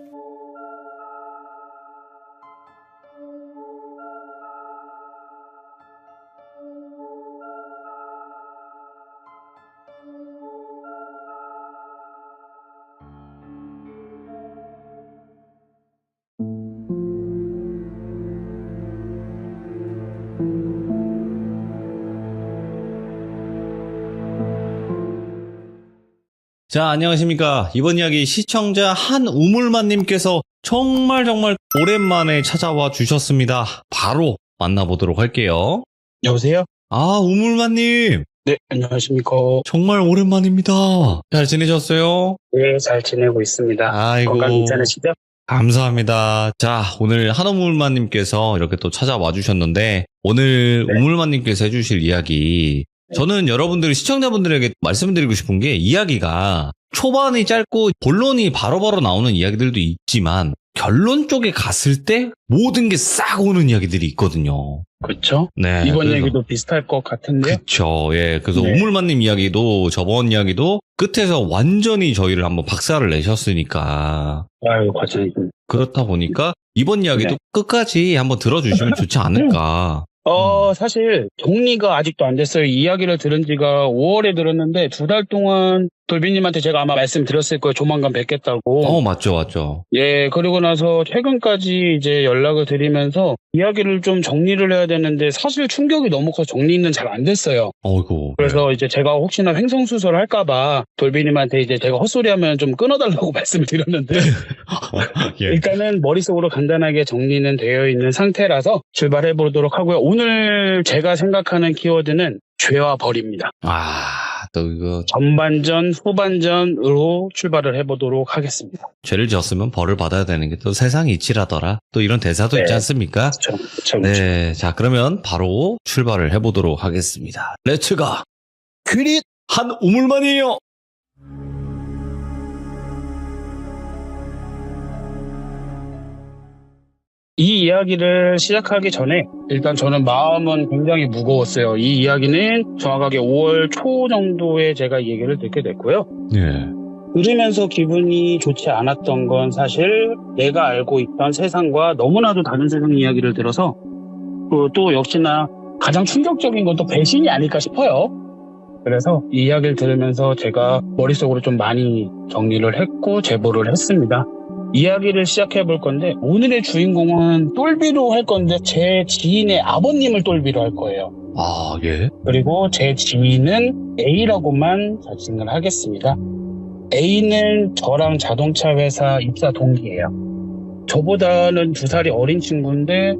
자, 안녕하십니까. 이번 이야기 시청자 한우물만님께서 정말 오랜만에 찾아와 주셨습니다. 바로 만나보도록 할게요. 여보세요? 아, 우물만님. 네, 안녕하십니까. 정말 오랜만입니다. 잘 지내셨어요? 네, 잘 지내고 있습니다. 아이고. 건강 괜찮으시죠? 감사합니다. 자, 오늘 한우물만님께서 이렇게 또 찾아와 주셨는데, 오늘 네. 우물만님께서 해주실 이야기, 저는 여러분들 시청자분들에게 말씀드리고 싶은 게 이야기가 초반이 짧고 본론이 바로바로 나오는 이야기들도 있지만 결론 쪽에 갔을 때 모든 게 싹 오는 이야기들이 있거든요. 그렇죠. 네. 이번 그래서- 얘기도 비슷할 것 같은데요. 그쵸. 예. 그래서 네. 우물만님 이야기도 저번 이야기도 끝에서 완전히 저희를 한번 박살을 내셨으니까. 아유, 과장님. 그렇다 보니까 이번 이야기도 네. 끝까지 한번 들어주시면 좋지 않을까. 사실 정리가 아직도 안 됐어요. 이 이야기를 들은 지가 5월에 들었는데 2달 동안 돌비님한테 제가 아마 말씀드렸을 거예요. 조만간 뵙겠다고. 맞죠, 맞죠. 예, 그리고 나서 최근까지 이제 연락을 드리면서 이야기를 좀 정리를 해야 되는데 사실 충격이 너무 커서 정리는 잘 안 됐어요. 어이구. 그래서 이제 제가 혹시나 횡성수설 할까봐 돌비님한테 이제 제가 헛소리하면 좀 끊어달라고 말씀을 드렸는데 예. 일단은 머릿속으로 간단하게 정리는 되어 있는 상태라서 출발해 보도록 하고요. 오늘 제가 생각하는 키워드는 죄와 벌입니다. 또 이거 전반전, 후반전으로 출발을 해보도록 하겠습니다. 죄를 지었으면 벌을 받아야 되는 게 또 세상이 이치라더라. 또 이런 대사도 네. 있지 않습니까? 그렇죠. 네. 자, 그러면 바로 출발을 해보도록 하겠습니다. 렛츠가! 그릿! 한 우물만이에요! 이 이야기를 시작하기 전에 일단 저는 마음은 굉장히 무거웠어요. 이 이야기는 정확하게 5월 초 정도에 제가 이 얘기를 듣게 됐고요. 예. 들으면서 기분이 좋지 않았던 건 사실 내가 알고 있던 세상과 너무나도 다른 세상 이야기를 들어서 또 역시나 가장 충격적인 건 또 배신이 아닐까 싶어요. 그래서 이 이야기를 들으면서 제가 머릿속으로 좀 많이 정리를 했고 제보를 했습니다. 이야기를 시작해 볼 건데 오늘의 주인공은 똘비로 할 건데 제 지인의 아버님을 똘비로 할 거예요. 예. 그리고 제 지인은 A라고만 자칭을 하겠습니다. A는 저랑 자동차 회사 입사 동기예요. 저보다는 2살이 어린 친구인데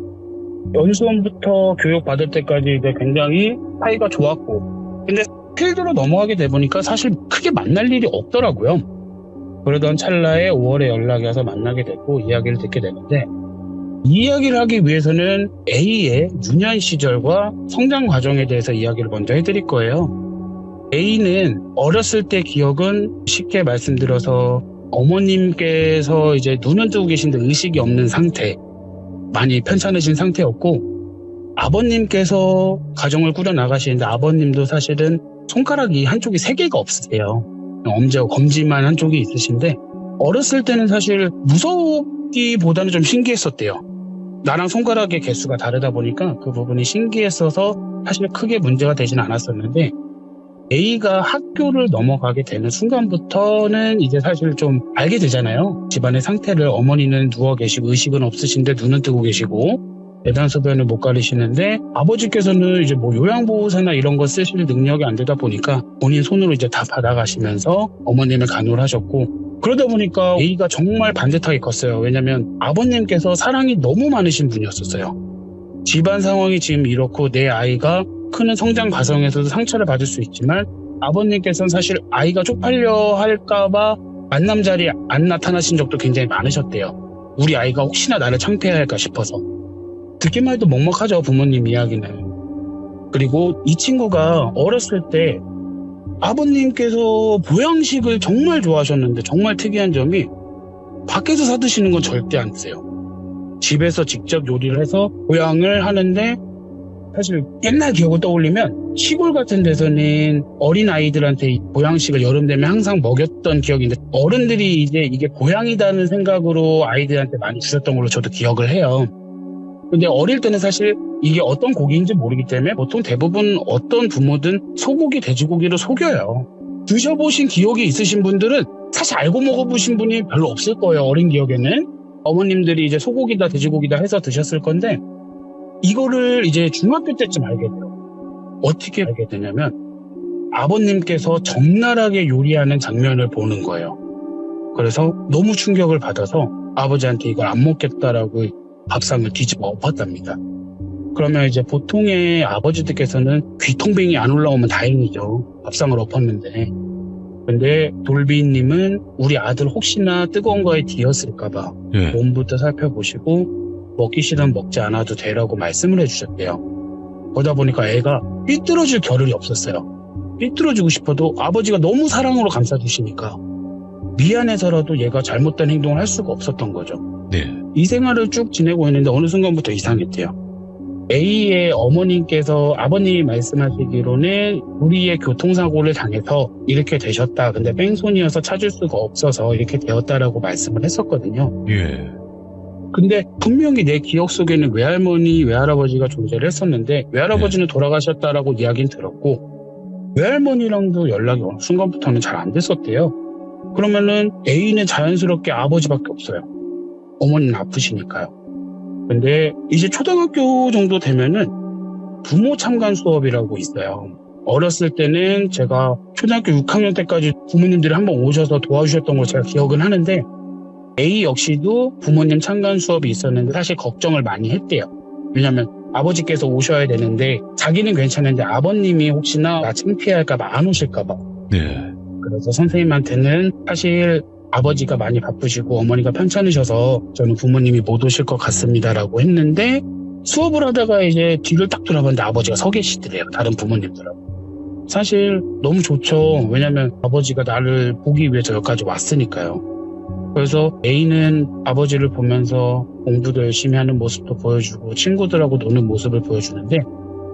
연수원부터 교육 받을 때까지 이제 굉장히 사이가 좋았고 근데 필드로 넘어가게 돼 보니까 사실 크게 만날 일이 없더라고요. 그러던 찰나에 5월에 연락이 와서 만나게 됐고 이야기를 듣게 되는데 이 이야기를 하기 위해서는 A의 유년 시절과 성장 과정에 대해서 이야기를 먼저 해드릴 거예요. A는 어렸을 때 기억은 쉽게 말씀드려서 어머님께서 이제 눈은 뜨고 계신데 의식이 없는 상태, 많이 편찮으신 상태였고 아버님께서 가정을 꾸려나가시는데 아버님도 사실은 손가락이 한쪽이 3개가 없으세요. 엄지하고 검지만 한쪽이 있으신데 어렸을 때는 사실 무섭기보다는 좀 신기했었대요. 나랑 손가락의 개수가 다르다 보니까 그 부분이 신기했어서 사실 크게 문제가 되진 않았었는데 A가 학교를 넘어가게 되는 순간부터는 이제 사실 좀 알게 되잖아요. 집안의 상태를 어머니는 누워 계시고 의식은 없으신데 눈은 뜨고 계시고 배단소변을 못 가리시는데 아버지께서는 이제 뭐 요양보호사나 이런 거 쓰실 능력이 안 되다 보니까 본인 손으로 이제 다 받아가시면서 어머님을 간호를 하셨고 그러다 보니까 A가 정말 반듯하게 컸어요. 왜냐면 아버님께서 사랑이 너무 많으신 분이었었어요. 집안 상황이 지금 이렇고 내 아이가 크는 성장 과정에서도 상처를 받을 수 있지만 아버님께서는 사실 아이가 쪽팔려 할까봐 만남 자리에 안 나타나신 적도 굉장히 많으셨대요. 우리 아이가 혹시나 나를 창피할까 싶어서. 듣기만 해도 먹먹하죠, 부모님 이야기는. 그리고 이 친구가 어렸을 때 아버님께서 보양식을 정말 좋아하셨는데 정말 특이한 점이 밖에서 사 드시는 건 절대 안 드세요. 집에서 직접 요리를 해서 보양을 하는데 사실 옛날 기억을 떠올리면 시골 같은 데서는 어린아이들한테 보양식을 여름 되면 항상 먹였던 기억인데 어른들이 이제 이게 보양이라는 생각으로 아이들한테 많이 주셨던 걸로 저도 기억을 해요. 근데 어릴 때는 사실 이게 어떤 고기인지 모르기 때문에 보통 대부분 어떤 부모든 소고기, 돼지고기를 속여요. 드셔보신 기억이 있으신 분들은 사실 알고 먹어보신 분이 별로 없을 거예요. 어린 기억에는. 어머님들이 이제 소고기다 돼지고기다 해서 드셨을 건데 이거를 이제 중학교 때쯤 알게 돼요. 어떻게 알게 되냐면 아버님께서 적나라하게 요리하는 장면을 보는 거예요. 그래서 너무 충격을 받아서 아버지한테 이걸 안 먹겠다라고 밥상을 뒤집어 엎었답니다. 그러면 이제 보통의 아버지들께서는 귀통병이 안 올라오면 다행이죠. 밥상을 엎었는데. 근데 돌비님은 우리 아들 혹시나 뜨거운 거에 뒤었을까봐 예. 몸부터 살펴보시고 먹기 싫으면 먹지 않아도 되라고 말씀을 해주셨대요. 그러다 보니까 애가 삐뚤어질 겨를이 없었어요. 삐뚤어지고 싶어도 아버지가 너무 사랑으로 감싸주시니까 미안해서라도 얘가 잘못된 행동을 할 수가 없었던 거죠. 네. 이 생활을 쭉 지내고 있는데 어느 순간부터 이상했대요. A의 어머님께서 아버님이 말씀하시기로는 우리의 교통사고를 당해서 이렇게 되셨다. 근데 뺑소니여서 찾을 수가 없어서 이렇게 되었다라고 말씀을 했었거든요. 예. 근데 분명히 내 기억 속에는 외할머니, 외할아버지가 존재를 했었는데 외할아버지는 돌아가셨다라고 이야기는 들었고 외할머니랑도 연락이 어느 순간부터는 잘 안 됐었대요. 그러면은 A는 자연스럽게 아버지밖에 없어요. 어머니는 아프시니까요. 근데 이제 초등학교 정도 되면은 부모 참관 수업이라고 있어요. 어렸을 때는 제가 초등학교 6학년 때까지 부모님들이 한번 오셔서 도와주셨던 걸 제가 기억은 하는데 A 역시도 부모님 참관 수업이 있었는데 사실 걱정을 많이 했대요. 왜냐면 아버지께서 오셔야 되는데 자기는 괜찮은데 아버님이 혹시나 나 창피할까봐 안 오실까봐. 네. 그래서 선생님한테는 사실 아버지가 많이 바쁘시고 어머니가 편찮으셔서 저는 부모님이 못 오실 것 같습니다라고 했는데 수업을 하다가 이제 뒤를 딱 돌아봤는데 아버지가 서 계시더래요. 다른 부모님들하고. 사실 너무 좋죠. 왜냐면 아버지가 나를 보기 위해서 여기까지 왔으니까요. 그래서 A는 아버지를 보면서 공부도 열심히 하는 모습도 보여주고 친구들하고 노는 모습을 보여주는데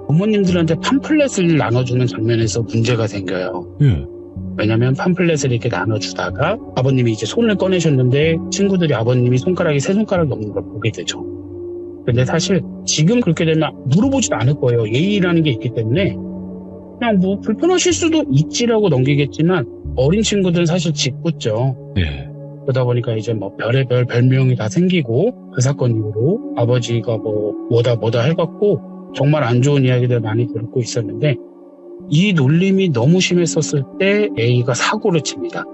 부모님들한테 팜플렛을 나눠주는 장면에서 문제가 생겨요. 왜냐면 팜플렛을 이렇게 나눠주다가 아버님이 이제 손을 꺼내셨는데 친구들이 아버님이 손가락이 세 손가락이 없는 걸 보게 되죠. 근데 사실 지금 그렇게 되면 물어보지도 않을 거예요. 예의라는 게 있기 때문에 그냥 뭐 불편하실 수도 있지라고 넘기겠지만 어린 친구들은 사실 짓궂죠. 네. 그러다 보니까 이제 뭐 별의별 별명이 다 생기고 그 사건 이후로 아버지가 뭐다 해갖고 정말 안 좋은 이야기들 많이 듣고 있었는데 이 놀림이 너무 심했었을 때 A가 사고를 칩니다.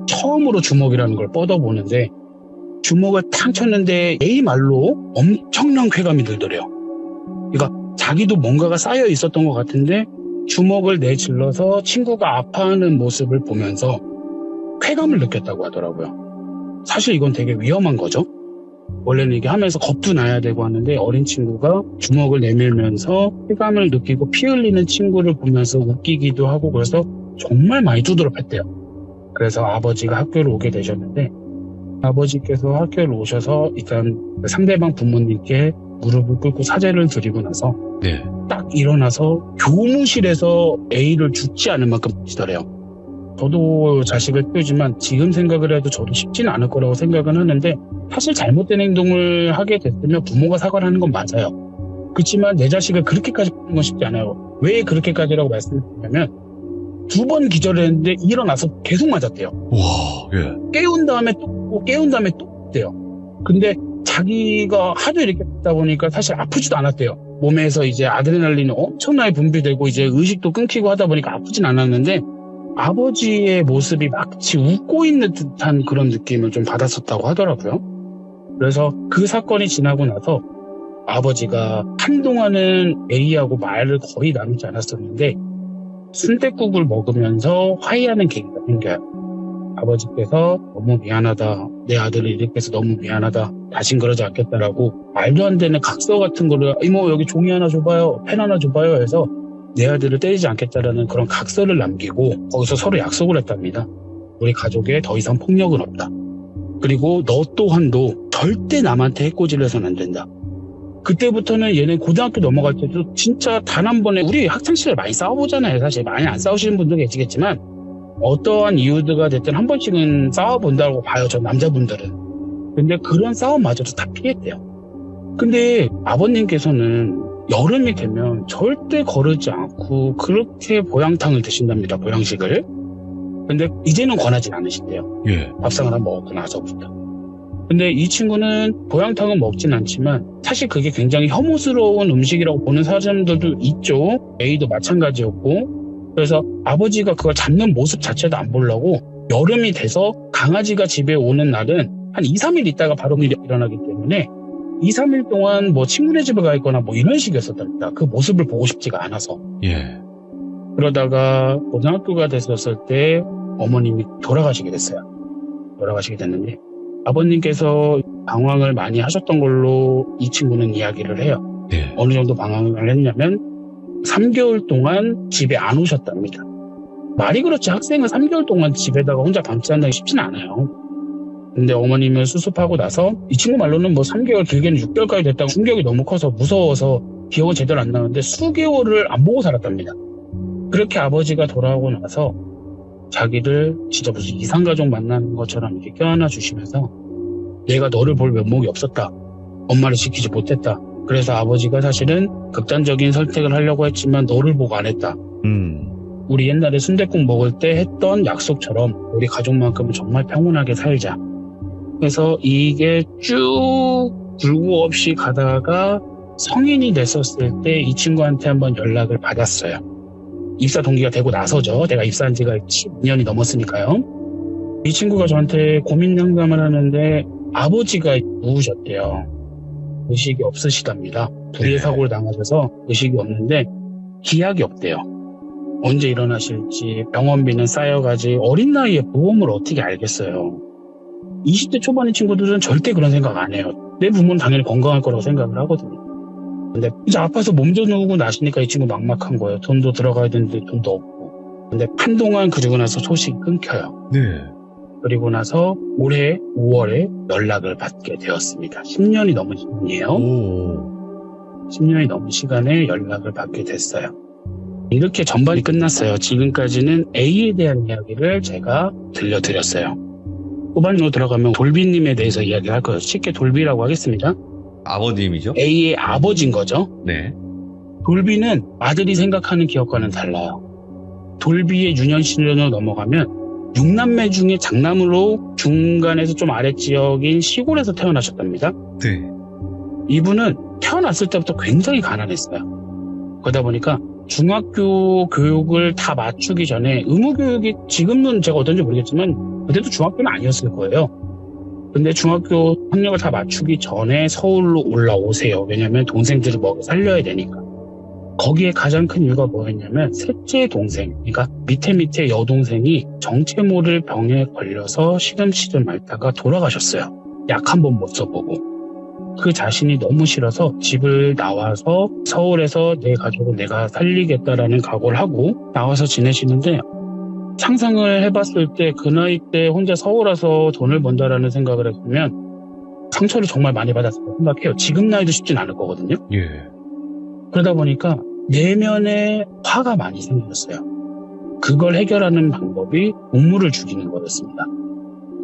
처음으로 주먹이라는 걸 뻗어보는데 주먹을 탕 쳤는데 A 말로 엄청난 쾌감이 들더래요. 그러니까 자기도 뭔가가 쌓여 있었던 것 같은데 주먹을 내질러서 친구가 아파하는 모습을 보면서 쾌감을 느꼈다고 하더라고요. 사실 이건 되게 위험한 거죠. 원래는 이게 하면서 겁도 나야 되고 하는데 어린 친구가 주먹을 내밀면서 쾌감을 느끼고 피 흘리는 친구를 보면서 웃기기도 하고 그래서 정말 많이 두드러 팼대요. 그래서 아버지가 학교를 오게 되셨는데 아버지께서 학교를 오셔서 일단 상대방 부모님께 무릎을 꿇고 사죄를 드리고 나서 네. 딱 일어나서 교무실에서 A를 죽지 않을 만큼 치더래요. 저도 자식을 키우지만 지금 생각을 해도 저도 쉽지는 않을 거라고 생각은 하는데 사실 잘못된 행동을 하게 됐으면 부모가 사과를 하는 건 맞아요. 그렇지만 내 자식을 그렇게까지 하는 건 쉽지 않아요. 왜 그렇게까지라고 말씀을 드리냐면 2번 기절했는데 일어나서 계속 맞았대요. 와, 예. 깨운 다음에 또 깨운 다음에 또 돼요. 근데 자기가 하도 이렇게 했다 보니까 사실 아프지도 않았대요. 몸에서 이제 아드레날린이 엄청나게 분비되고 이제 의식도 끊기고 하다 보니까 아프진 않았는데 아버지의 모습이 마치 웃고 있는 듯한 그런 느낌을 좀 받았었다고 하더라고요. 그래서 그 사건이 지나고 나서 아버지가 한동안은 A하고 말을 거의 나누지 않았었는데 순댓국을 먹으면서 화해하는 계기가 생겨요. 아버지께서 너무 미안하다. 내 아들을 이렇게 해서 너무 미안하다. 다신 그러지 않겠다라고 말도 안 되는 각서 같은 거를 이모 여기 종이 하나 줘봐요. 펜 하나 줘봐요 해서 내 아들을 때리지 않겠다라는 그런 각서를 남기고 거기서 서로 약속을 했답니다. 우리 가족에 더 이상 폭력은 없다. 그리고 너 또한도 절대 남한테 해코지를 해서는 안 된다. 그때부터는 얘네 고등학교 넘어갈 때도 진짜 단 한 번에 우리 학창시절에 많이 싸워보잖아요. 사실 많이 안 싸우시는 분도 계시겠지만 어떠한 이유가 됐든 한 번씩은 싸워본다고 봐요. 저 남자분들은. 근데 그런 싸움마저도 다 피했대요. 근데 아버님께서는 여름이 되면 절대 거르지 않고 그렇게 보양탕을 드신답니다. 보양식을. 근데 이제는 권하진 않으신대요. 예. 밥상을 한번 먹고 나서부터. 근데 이 친구는 보양탕은 먹진 않지만 사실 그게 굉장히 혐오스러운 음식이라고 보는 사람들도 있죠. A도 마찬가지였고. 그래서 아버지가 그걸 잡는 모습 자체도 안 보려고 여름이 돼서 강아지가 집에 오는 날은 한 2, 3일 있다가 바로 일어나기 때문에 2, 3일 동안 뭐 친구네 집에 가 있거나 뭐 이런 식이었었답니다. 그 모습을 보고 싶지가 않아서. 예. 그러다가 고등학교가 됐었을 때 어머님이 돌아가시게 됐어요. 돌아가시게 됐는데 아버님께서 방황을 많이 하셨던 걸로 이 친구는 이야기를 해요. 예. 어느 정도 방황을 했냐면 3개월 동안 집에 안 오셨답니다. 말이 그렇지 학생은 3개월 동안 집에다가 혼자 밤새 한다기 쉽지는 않아요. 근데 어머님은 수습하고 나서 이 친구 말로는 뭐 3개월 길게는 6개월까지 됐다고 충격이 너무 커서 무서워서 기억은 제대로 안 나는데 수개월을 안 보고 살았답니다. 그렇게 아버지가 돌아오고 나서 자기를 진짜 무슨 이상가족 만나는 것처럼 이렇게 껴안아 주시면서 내가 너를 볼 면목이 없었다. 엄마를 지키지 못했다. 그래서 아버지가 사실은 극단적인 선택을 하려고 했지만 너를 보고 안 했다. 우리 옛날에 순댓국 먹을 때 했던 약속처럼 우리 가족만큼은 정말 평온하게 살자. 그래서 이게 쭉 굴고 없이 가다가 성인이 됐었을 때 이 친구한테 한번 연락을 받았어요. 입사 동기가 되고 나서죠. 내가 입사한 지가 12년이 넘었으니까요. 이 친구가 저한테 고민 상담을 하는데 아버지가 누우셨대요. 의식이 없으시답니다. 불의의 사고를 당하셔서 의식이 없는데 기약이 없대요. 언제 일어나실지 병원비는 쌓여가지 어린 나이에 보험을 어떻게 알겠어요. 20대 초반의 친구들은 절대 그런 생각 안 해요. 내 부모는 당연히 건강할 거라고 생각을 하거든요. 근데 이제 아파서 몸져 누우고 나시니까 이 친구 막막한 거예요. 돈도 들어가야 되는데 돈도 없고. 근데 한동안 그리고 나서 소식이 끊겨요. 네. 그리고 나서 올해 5월에 연락을 받게 되었습니다. 10년이 넘은 시간이에요. 10년이 넘은 시간에 연락을 받게 됐어요. 이렇게 전반이 끝났어요. 지금까지는 A에 대한 이야기를 제가 들려드렸어요. 후반으로 들어가면 돌비님에 대해서 이야기할 거예요. 쉽게 돌비라고 하겠습니다. 아버님이죠? A의 아버지인 거죠. 네. 돌비는 아들이 생각하는 기억과는 달라요. 돌비의 유년 시즌으로 넘어가면 6남매 중에 장남으로 중간에서 좀 아랫지역인 시골에서 태어나셨답니다. 네. 이분은 태어났을 때부터 굉장히 가난했어요. 그러다 보니까 중학교 교육을 다 마치기 전에 의무교육이 지금은 제가 어떤지 모르겠지만 그때도 중학교는 아니었을 거예요. 근데 중학교 학력을 다 맞추기 전에 서울로 올라오세요. 왜냐면 동생들을 먹여 살려야 되니까. 거기에 가장 큰 이유가 뭐였냐면 셋째 동생, 그러니까 밑에 여동생이 정체 모를 병에 걸려서 시름시름 앓다가 돌아가셨어요. 약 한 번 못 써보고. 그 자신이 너무 싫어서 집을 나와서 서울에서 내 가족은 내가 살리겠다라는 각오를 하고 나와서 지내시는데 상상을 해봤을 때 그 나이 때 혼자 서울 와서 돈을 번다라는 생각을 했으면 상처를 정말 많이 받았다고 생각해요. 지금 나이도 쉽진 않을 거거든요. 예. 그러다 보니까 내면에 화가 많이 생겼어요. 그걸 해결하는 방법이 동물을 죽이는 거였습니다.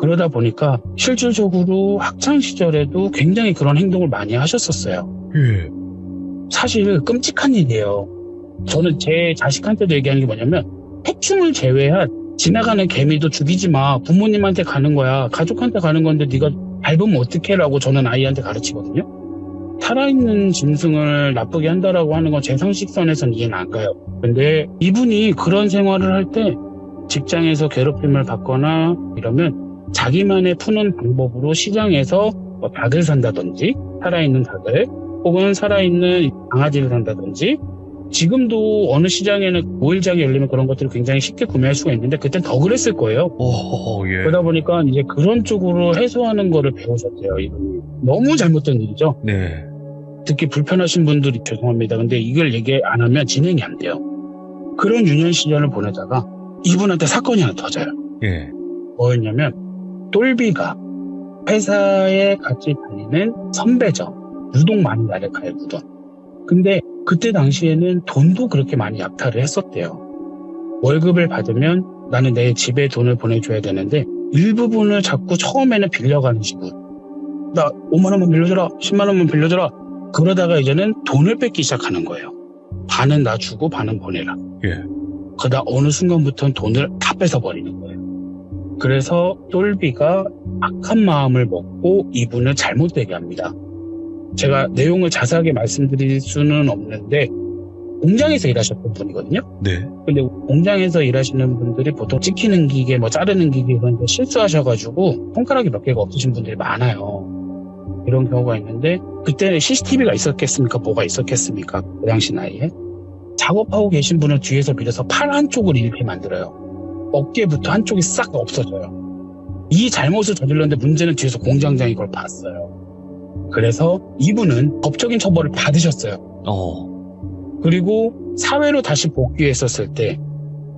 그러다 보니까 실질적으로 학창시절에도 굉장히 그런 행동을 많이 하셨었어요. 예. 사실 끔찍한 일이에요. 저는 제 자식한테도 얘기하는 게 뭐냐면 해충을 제외한 지나가는 개미도 죽이지 마. 부모님한테 가는 거야. 가족한테 가는 건데 네가 밟으면 어떡해 라고 저는 아이한테 가르치거든요. 살아있는 짐승을 나쁘게 한다라고 하는 건 제 상식선에서는 이해는 안 가요. 근데 이분이 그런 생활을 할 때 직장에서 괴롭힘을 받거나 이러면 자기만의 푸는 방법으로 시장에서 뭐 닭을 산다든지 살아있는 닭을 혹은 살아있는 강아지를 산다든지 지금도 어느 시장에는 오일장이 열리면 그런 것들을 굉장히 쉽게 구매할 수가 있는데 그땐 더 그랬을 거예요. 예. 그러다 보니까 이제 그런 쪽으로 해소하는 거를 배우셨대요. 이분이. 너무 잘못된 일이죠. 네. 듣기 불편하신 분들이 죄송합니다. 근데 이걸 얘기 안 하면 진행이 안 돼요. 그런 유년 시절을 보내다가 이분한테 사건이 하나 터져요. 예. 뭐였냐면 똘비가 회사에 같이 다니는 선배죠. 유독 많이 나를 갈구던. 근데 그때 당시에는 돈도 그렇게 많이 약탈을 했었대요. 월급을 받으면 나는 내 집에 돈을 보내줘야 되는데 일부분을 자꾸 처음에는 빌려가는 식으로. 나 5만 원만 빌려줘라. 10만 원만 빌려줘라. 그러다가 이제는 돈을 뺏기 시작하는 거예요. 반은 나 주고 반은 보내라. 예. 그러다 어느 순간부터는 돈을 다 뺏어버리는 거예요. 그래서 똘비가 악한 마음을 먹고 이분을 잘못되게 합니다. 제가 내용을 자세하게 말씀드릴 수는 없는데 공장에서 일하셨던 분이거든요. 네. 근데 공장에서 일하시는 분들이 보통 찍히는 기계, 뭐 자르는 기계 이런 데 실수하셔가지고 손가락이 몇 개가 없으신 분들이 많아요. 이런 경우가 있는데 그때는 CCTV가 있었겠습니까? 뭐가 있었겠습니까? 그 당시 나이에. 작업하고 계신 분을 뒤에서 밀어서 팔 한쪽을 잃게 만들어요. 어깨부터 한쪽이 싹 없어져요. 이 잘못을 저질렀는데 문제는 뒤에서 공장장이 그걸 봤어요. 그래서 이분은 법적인 처벌을 받으셨어요. 그리고 사회로 다시 복귀했었을 때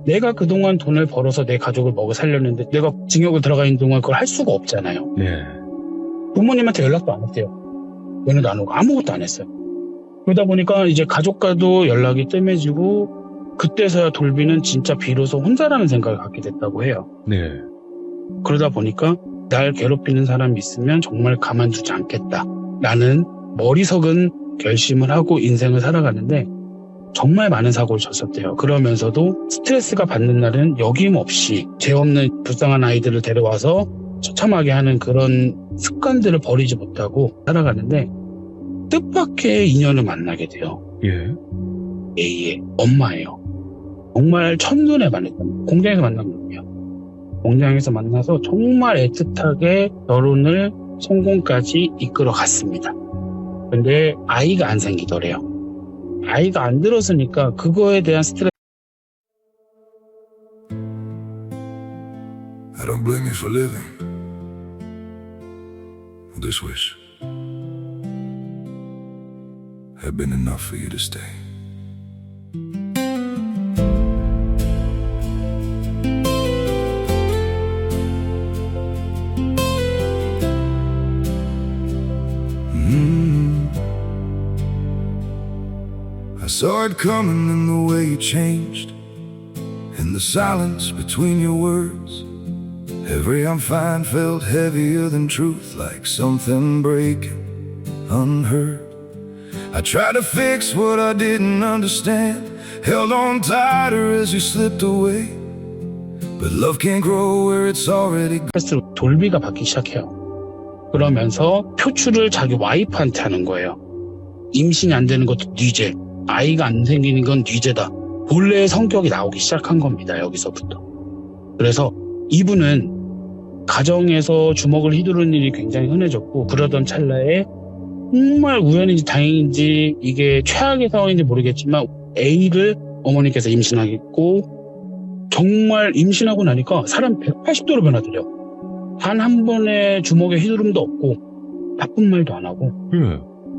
내가 그동안 돈을 벌어서 내 가족을 먹여 살렸는데 내가 징역을 들어가 있는 동안 그걸 할 수가 없잖아요. 네. 부모님한테 연락도 안 했대요. 연락도 안 오고 아무것도 안 했어요. 그러다 보니까 이제 가족과도 연락이 뜸해지고 그때서야 돌비는 진짜 비로소 혼자라는 생각을 갖게 됐다고 해요. 네. 그러다 보니까 날 괴롭히는 사람이 있으면 정말 가만두지 않겠다 라는 머리석은 결심을 하고 인생을 살아가는데 정말 많은 사고를 쳤었대요. 그러면서도 스트레스가 받는 날은 여김없이 죄 없는 불쌍한 아이들을 데려와서 처참하게 하는 그런 습관들을 버리지 못하고 살아가는데 뜻밖의 인연을 만나게 돼요. 예. A의 엄마예요. 정말 첫눈에 반했던 공장에서 만난 거예요. 공장에서 만나서 정말 애틋하게 결혼을 성공까지 이끌어 갔습니다. 근데 아이가 안 생기더래요. 아이가 안 들었으니까 그거에 대한 스트레스 I don't blame you for living this wish had been enough for you to stay. I saw it coming in the way you changed, in the silence between your words. Every I'm fine felt heavier than truth, like something breaking unheard. I tried to fix what I didn't understand, held on tighter as you slipped away. But love can't grow where it's already 스트레스로 돌비가 받기 시작해요. 그러면서 표출을 자기 와이프한테 하는 거예요. 임신이 안 되는 것도 뉘제, 아이가 안 생기는 건 뉘제다. 본래의 성격이 나오기 시작한 겁니다. 여기서부터. 그래서 이분은 가정에서 주먹을 휘두르는 일이 굉장히 흔해졌고 그러던 찰나에 정말 우연인지 다행인지 이게 최악의 상황인지 모르겠지만 A를 어머니께서 임신하겠고 정말 임신하고 나니까 사람 180도로 변하더래요. 단 한 번의 주먹의 휘두름도 없고 나쁜 말도 안 하고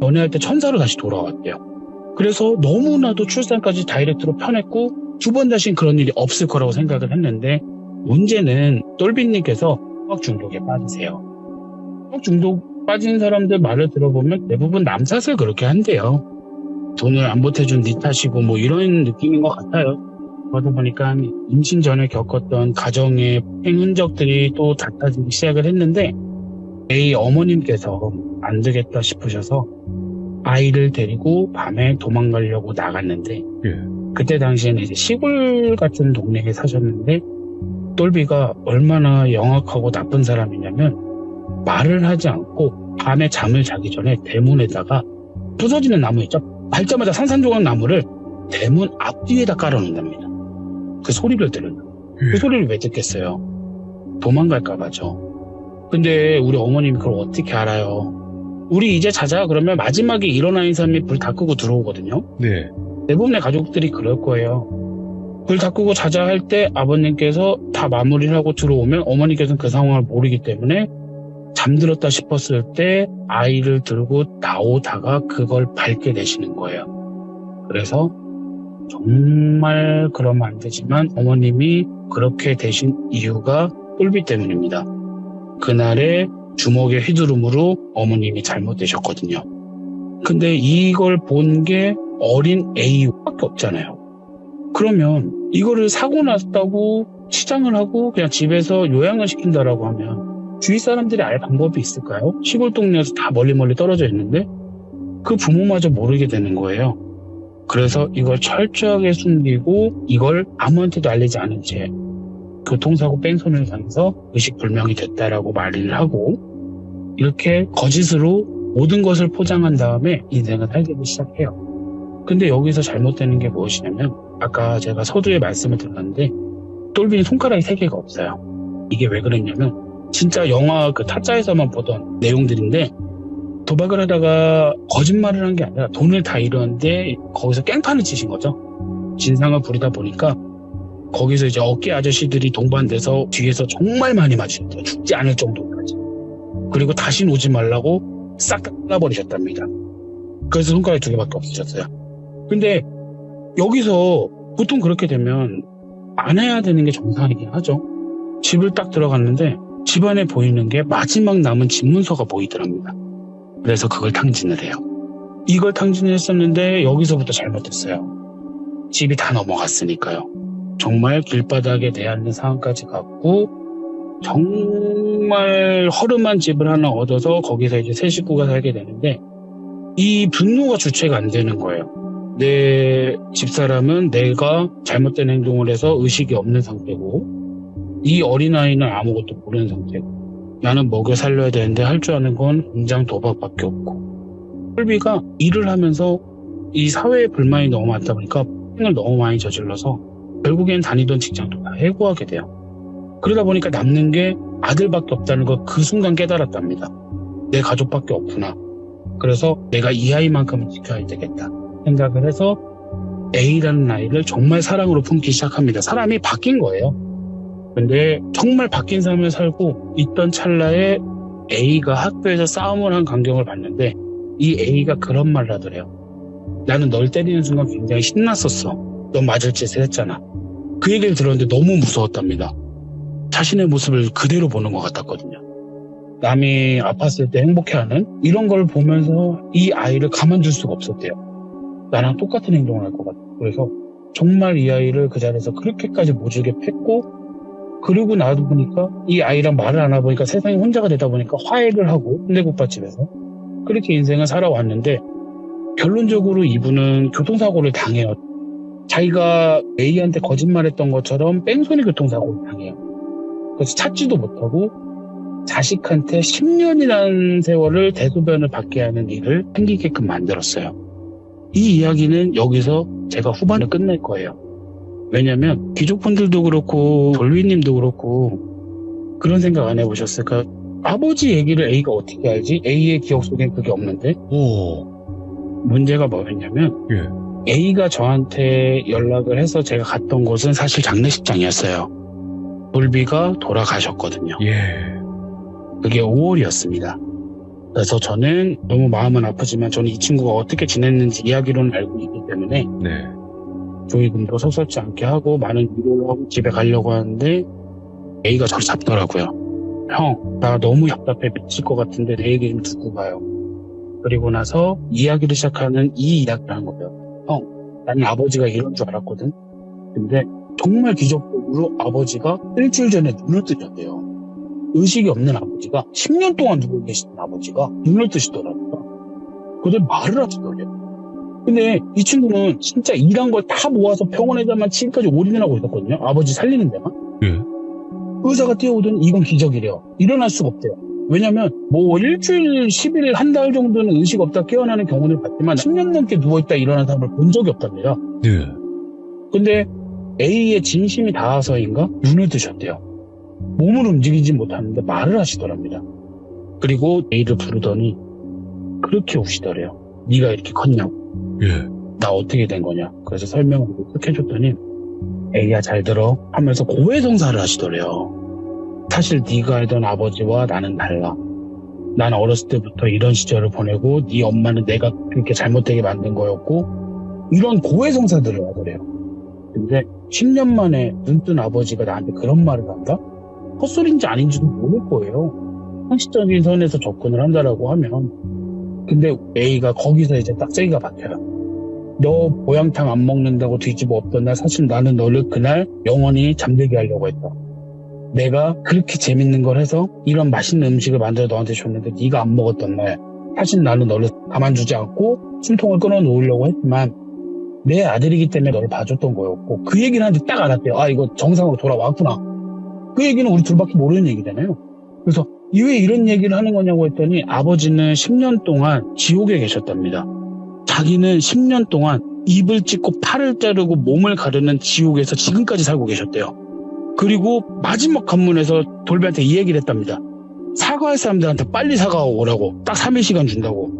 연애할 때 천사로 다시 돌아왔대요. 그래서 너무나도 출산까지 다이렉트로 편했고 두 번 다신 그런 일이 없을 거라고 생각을 했는데 문제는 똘비님께서 수학 중독에 빠지세요. 수학 중독 빠진 사람들 말을 들어보면 대부분 남탓을 그렇게 한대요. 돈을 안 보태준 네 탓이고 뭐 이런 느낌인 것 같아요. 그러다 보니까 임신 전에 겪었던 가정의 폭행 흔적들이 또 잦아지기 시작을 했는데 A 어머님께서 안 되겠다 싶으셔서 아이를 데리고 밤에 도망가려고 나갔는데 그때 당시에는 이제 시골 같은 동네에 사셨는데 똘비가 얼마나 영악하고 나쁜 사람이냐면 말을 하지 않고 밤에 잠을 자기 전에 대문에다가 부서지는 나무 있죠? 밟자마자 산산조각 나무를 대문 앞뒤에다 깔아놓는답니다. 그 소리를 들은. 그 소리를 왜 듣겠어요? 도망갈까봐죠. 근데 우리 어머님이 그걸 어떻게 알아요? 우리 이제 자자 그러면 마지막에 일어나는 사람이 불 다 끄고 들어오거든요. 네. 대부분의 가족들이 그럴 거예요. 불 다 끄고 자자 할 때 아버님께서 다 마무리를 하고 들어오면 어머니께서는 그 상황을 모르기 때문에 잠들었다 싶었을 때 아이를 들고 나오다가 그걸 밟게 되시는 거예요. 그래서 정말 그러면 안 되지만 어머님이 그렇게 되신 이유가 똘비 때문입니다. 그날의 주먹의 휘두름으로 어머님이 잘못되셨거든요. 근데 이걸 본 게 어린 A밖에 없잖아요. 그러면 이거를 사고 났다고 치장을 하고 그냥 집에서 요양을 시킨다라고 하면 주위 사람들이 알 방법이 있을까요? 시골 동네에서 다 멀리 떨어져 있는데 그 부모마저 모르게 되는 거예요. 그래서 이걸 철저하게 숨기고 이걸 아무한테도 알리지 않은 채 교통사고 뺑소니를 당해서 의식불명이 됐다라고 말을 하고 이렇게 거짓으로 모든 것을 포장한 다음에 인생을 살기 시작해요. 근데 여기서 잘못되는 게 무엇이냐면 아까 제가 서두에 말씀을 드렸는데 똘비는 손가락이 3개가 없어요. 이게 왜 그랬냐면 진짜 영화 그 타짜에서만 보던 내용들인데 도박을 하다가 거짓말을 한 게 아니라 돈을 다 잃었는데 거기서 깽판을 치신 거죠. 진상을 부리다 보니까 거기서 이제 어깨 아저씨들이 동반돼서 뒤에서 정말 많이 맞으셨대요. 죽지 않을 정도까지. 그리고 다시는 오지 말라고 싹 다 잘라버리셨답니다. 그래서 손가락이 2개밖에 없으셨어요. 근데 여기서 보통 그렇게 되면 안 해야 되는 게 정상이긴 하죠. 집을 딱 들어갔는데 집안에 보이는 게 마지막 남은 집문서가 보이더랍니다. 그래서 그걸 탕진을 해요. 이걸 탕진을 했었는데 여기서부터 잘못했어요. 집이 다 넘어갔으니까요. 정말 길바닥에 내앉는 상황까지 갔고 정말 허름한 집을 하나 얻어서 거기서 이제 세 식구가 살게 되는데 이 분노가 주체가 안 되는 거예요. 내 집사람은 내가 잘못된 행동을 해서 의식이 없는 상태고 이 어린아이는 아무것도 모르는 상태고 나는 먹여 살려야 되는데 할 줄 아는 건 공장 도박밖에 없고 홀비가 일을 하면서 이 사회에 불만이 너무 많다 보니까 을 너무 많이 저질러서 결국엔 다니던 직장도 다 해고하게 돼요. 그러다 보니까 남는 게 아들밖에 없다는 걸 그 순간 깨달았답니다. 내 가족밖에 없구나. 그래서 내가 이 아이만큼은 지켜야 되겠다 생각을 해서 A라는 아이를 정말 사랑으로 품기 시작합니다. 사람이 바뀐 거예요. 근데 정말 바뀐 삶을 살고 있던 찰나에 A가 학교에서 싸움을 한 광경을 봤는데 이 A가 그런 말을 하더래요. 나는 널 때리는 순간 굉장히 신났었어. 너 맞을 짓을 했잖아. 그 얘기를 들었는데 너무 무서웠답니다. 자신의 모습을 그대로 보는 것 같았거든요. 남이 아팠을 때 행복해하는 이런 걸 보면서 이 아이를 가만둘 수가 없었대요. 나랑 똑같은 행동을 할 것 같아. 그래서 정말 이 아이를 그 자리에서 그렇게까지 모질게 팼고 그리고 나도 보니까 이 아이랑 말을 안 하다 보니까 세상에 혼자가 되다 보니까 화해를 하고 순대국밥집에서 그렇게 인생을 살아왔는데 결론적으로 이분은 교통사고를 당해요. 자기가 A한테 거짓말했던 것처럼 뺑소니 교통사고를 당해요. 그래서 찾지도 못하고 자식한테 10년이라는 세월을 대소변을 받게 하는 일을 생기게끔 만들었어요. 이 이야기는 여기서 제가 후반을 끝낼 거예요. 왜냐면 귀족분들도 그렇고 돌비님도 그렇고 그런 생각 안 해보셨을까? 아버지 얘기를 A가 어떻게 알지? A의 기억 속엔 그게 없는데 문제가 뭐였냐면 A가 저한테 연락을 해서 제가 갔던 곳은 사실 장례식장이었어요. 돌비가 돌아가셨거든요. 그게 5월이었습니다. 그래서 저는 너무 마음은 아프지만 저는 이 친구가 어떻게 지냈는지 이야기로는 알고 있기 때문에 조의금도 섭섭지 않게 하고 많은 위로를 하고 집에 가려고 하는데 A가 저를 잡더라고요. 형, 나 너무 답답해 미칠 것 같은데 내 얘기 좀 듣고 가요. 그리고 나서 이야기를 시작하는 이 이야기를 한 거예요. 형, 나는 아버지가 이런 줄 알았거든. 근데 정말 기적적으로 아버지가 일주일 전에 눈을 뜨셨대요. 의식이 없는 아버지가 10년 동안 누워 계시던 아버지가 눈을 뜨시더라고요. 근데 말을 하시더래요. 근데 이 친구는 진짜 일한 걸 다 모아서 병원에다만 지금까지 올인을 하고 있었거든요. 아버지 살리는 데만. 의사가 뛰어오더니 이건 기적이래요. 일어날 수가 없대요. 왜냐면 뭐 일주일, 10일, 한 달 정도는 의식 없다 깨어나는 경우는 봤지만 10년 넘게 누워있다 일어난 사람을 본 적이 없답니다. 근데 A의 진심이 닿아서인가 눈을 뜨셨대요. 몸을 움직이지 못하는데 말을 하시더랍니다. 그리고 A를 부르더니 그렇게 우시더래요. 네가 이렇게 컸냐고. 나 어떻게 된 거냐. 그래서 설명을 쭉 해줬더니 A야 잘 들어 하면서 고해성사를 하시더래요. 사실 네가 알던 아버지와 나는 달라. 난 어렸을 때부터 이런 시절을 보내고 네 엄마는 내가 그렇게 잘못되게 만든 거였고 이런 고해성사들을 하더래요. 근데 10년 만에 눈뜬 아버지가 나한테 그런 말을 한다? 헛소리인지 아닌지도 모를 거예요. 상식적인 선에서 접근을 한다라고 하면. 근데 A가 거기서 이제 딱재기가 박혀요. 너 보양탕 안 먹는다고 뒤집어 엎던 날 사실 나는 너를 그날 영원히 잠들게 하려고 했다. 내가 그렇게 재밌는 걸 해서 이런 맛있는 음식을 만들어 너한테 줬는데 네가 안 먹었던 날 사실 나는 너를 가만두지 않고 숨통을 끊어놓으려고 했지만 내 아들이기 때문에 너를 봐줬던 거였고 그 얘기를 하는데 딱 알았대요. 아 이거 정상으로 돌아왔구나. 그 얘기는 우리 둘밖에 모르는 얘기잖아요. 그래서 왜 이런 얘기를 하는 거냐고 했더니 아버지는 10년 동안 지옥에 계셨답니다. 자기는 10년 동안 입을 찢고 팔을 자르고 몸을 가르는 지옥에서 지금까지 살고 계셨대요. 그리고 마지막 관문에서 돌비한테 이 얘기를 했답니다. 사과할 사람들한테 빨리 사과오라고 딱 3일 시간 준다고.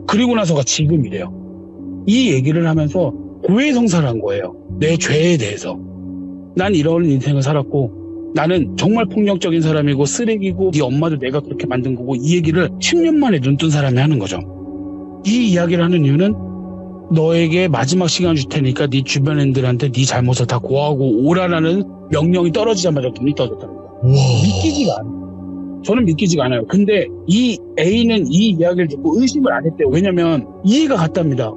그리고 나서가 지금이래요. 이 얘기를 하면서 고해성사를 한 거예요. 내 죄에 대해서. 난 이런 인생을 살았고 나는 정말 폭력적인 사람이고 쓰레기고 네 엄마도 내가 그렇게 만든 거고 이 얘기를 10년 만에 눈뜬 사람이 하는 거죠. 이 이야기를 하는 이유는 너에게 마지막 시간 줄 테니까 네 주변인들한테 네 잘못을 다 고하고 오라라는 명령이 떨어지자마자 눈이 떠졌답니다. 믿기지가 않아요. 저는 믿기지가 않아요. 근데 이 A는 이 이야기를 듣고 의심을 안 했대요. 왜냐면 이해가 갔답니다.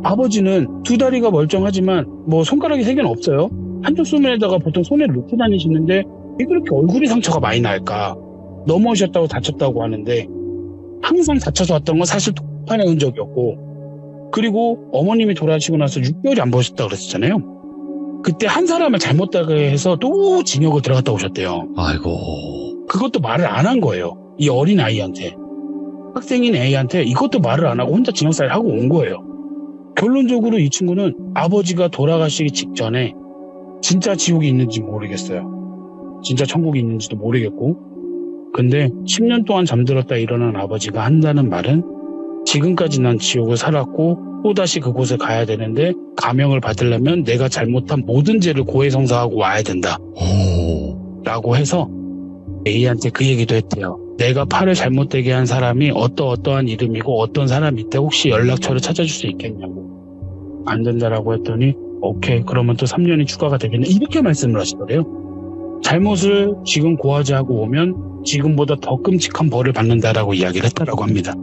아버지는 두 다리가 멀쩡하지만 뭐 손가락이 세 개는 없어요. 한쪽 손에다가 보통 손에 놓고 다니시는데 왜 그렇게 얼굴이 상처가 많이 날까? 넘어오셨다고 다쳤다고 하는데 항상 다쳐서 왔던 건 사실 독판의 흔적이었고, 그리고 어머님이 돌아가시고 나서 6개월이 안 보셨다고 그랬잖아요. 그때 한 사람을 잘못하게 해서 또 징역을 들어갔다 오셨대요. 아이고. 그것도 말을 안 한 거예요. 이 어린 아이한테. 학생인 A한테 이것도 말을 안 하고 혼자 징역살이를 하고 온 거예요. 결론적으로 이 친구는 아버지가 돌아가시기 직전에 진짜 지옥이 있는지 모르겠어요. 진짜 천국이 있는지도 모르겠고, 근데 10년 동안 잠들었다 일어난 아버지가 한다는 말은 지금까지 난 지옥을 살았고 또다시 그곳에 가야 되는데 감형을 받으려면 내가 잘못한 모든 죄를 고해성사하고 와야 된다 라고 해서 A한테 그 얘기도 했대요. 내가 팔을 잘못되게 한 사람이 어떠한 이름이고 어떤 사람이 있대, 혹시 연락처를 찾아줄 수 있겠냐고. 안 된다라고 했더니 오케이, 그러면 또 3년이 추가가 되겠네, 이렇게 말씀을 하시더래요. 잘못을 지금 고하지 하고 오면 지금보다 더 끔찍한 벌을 받는다라고 이야기를 했다라고 합니다.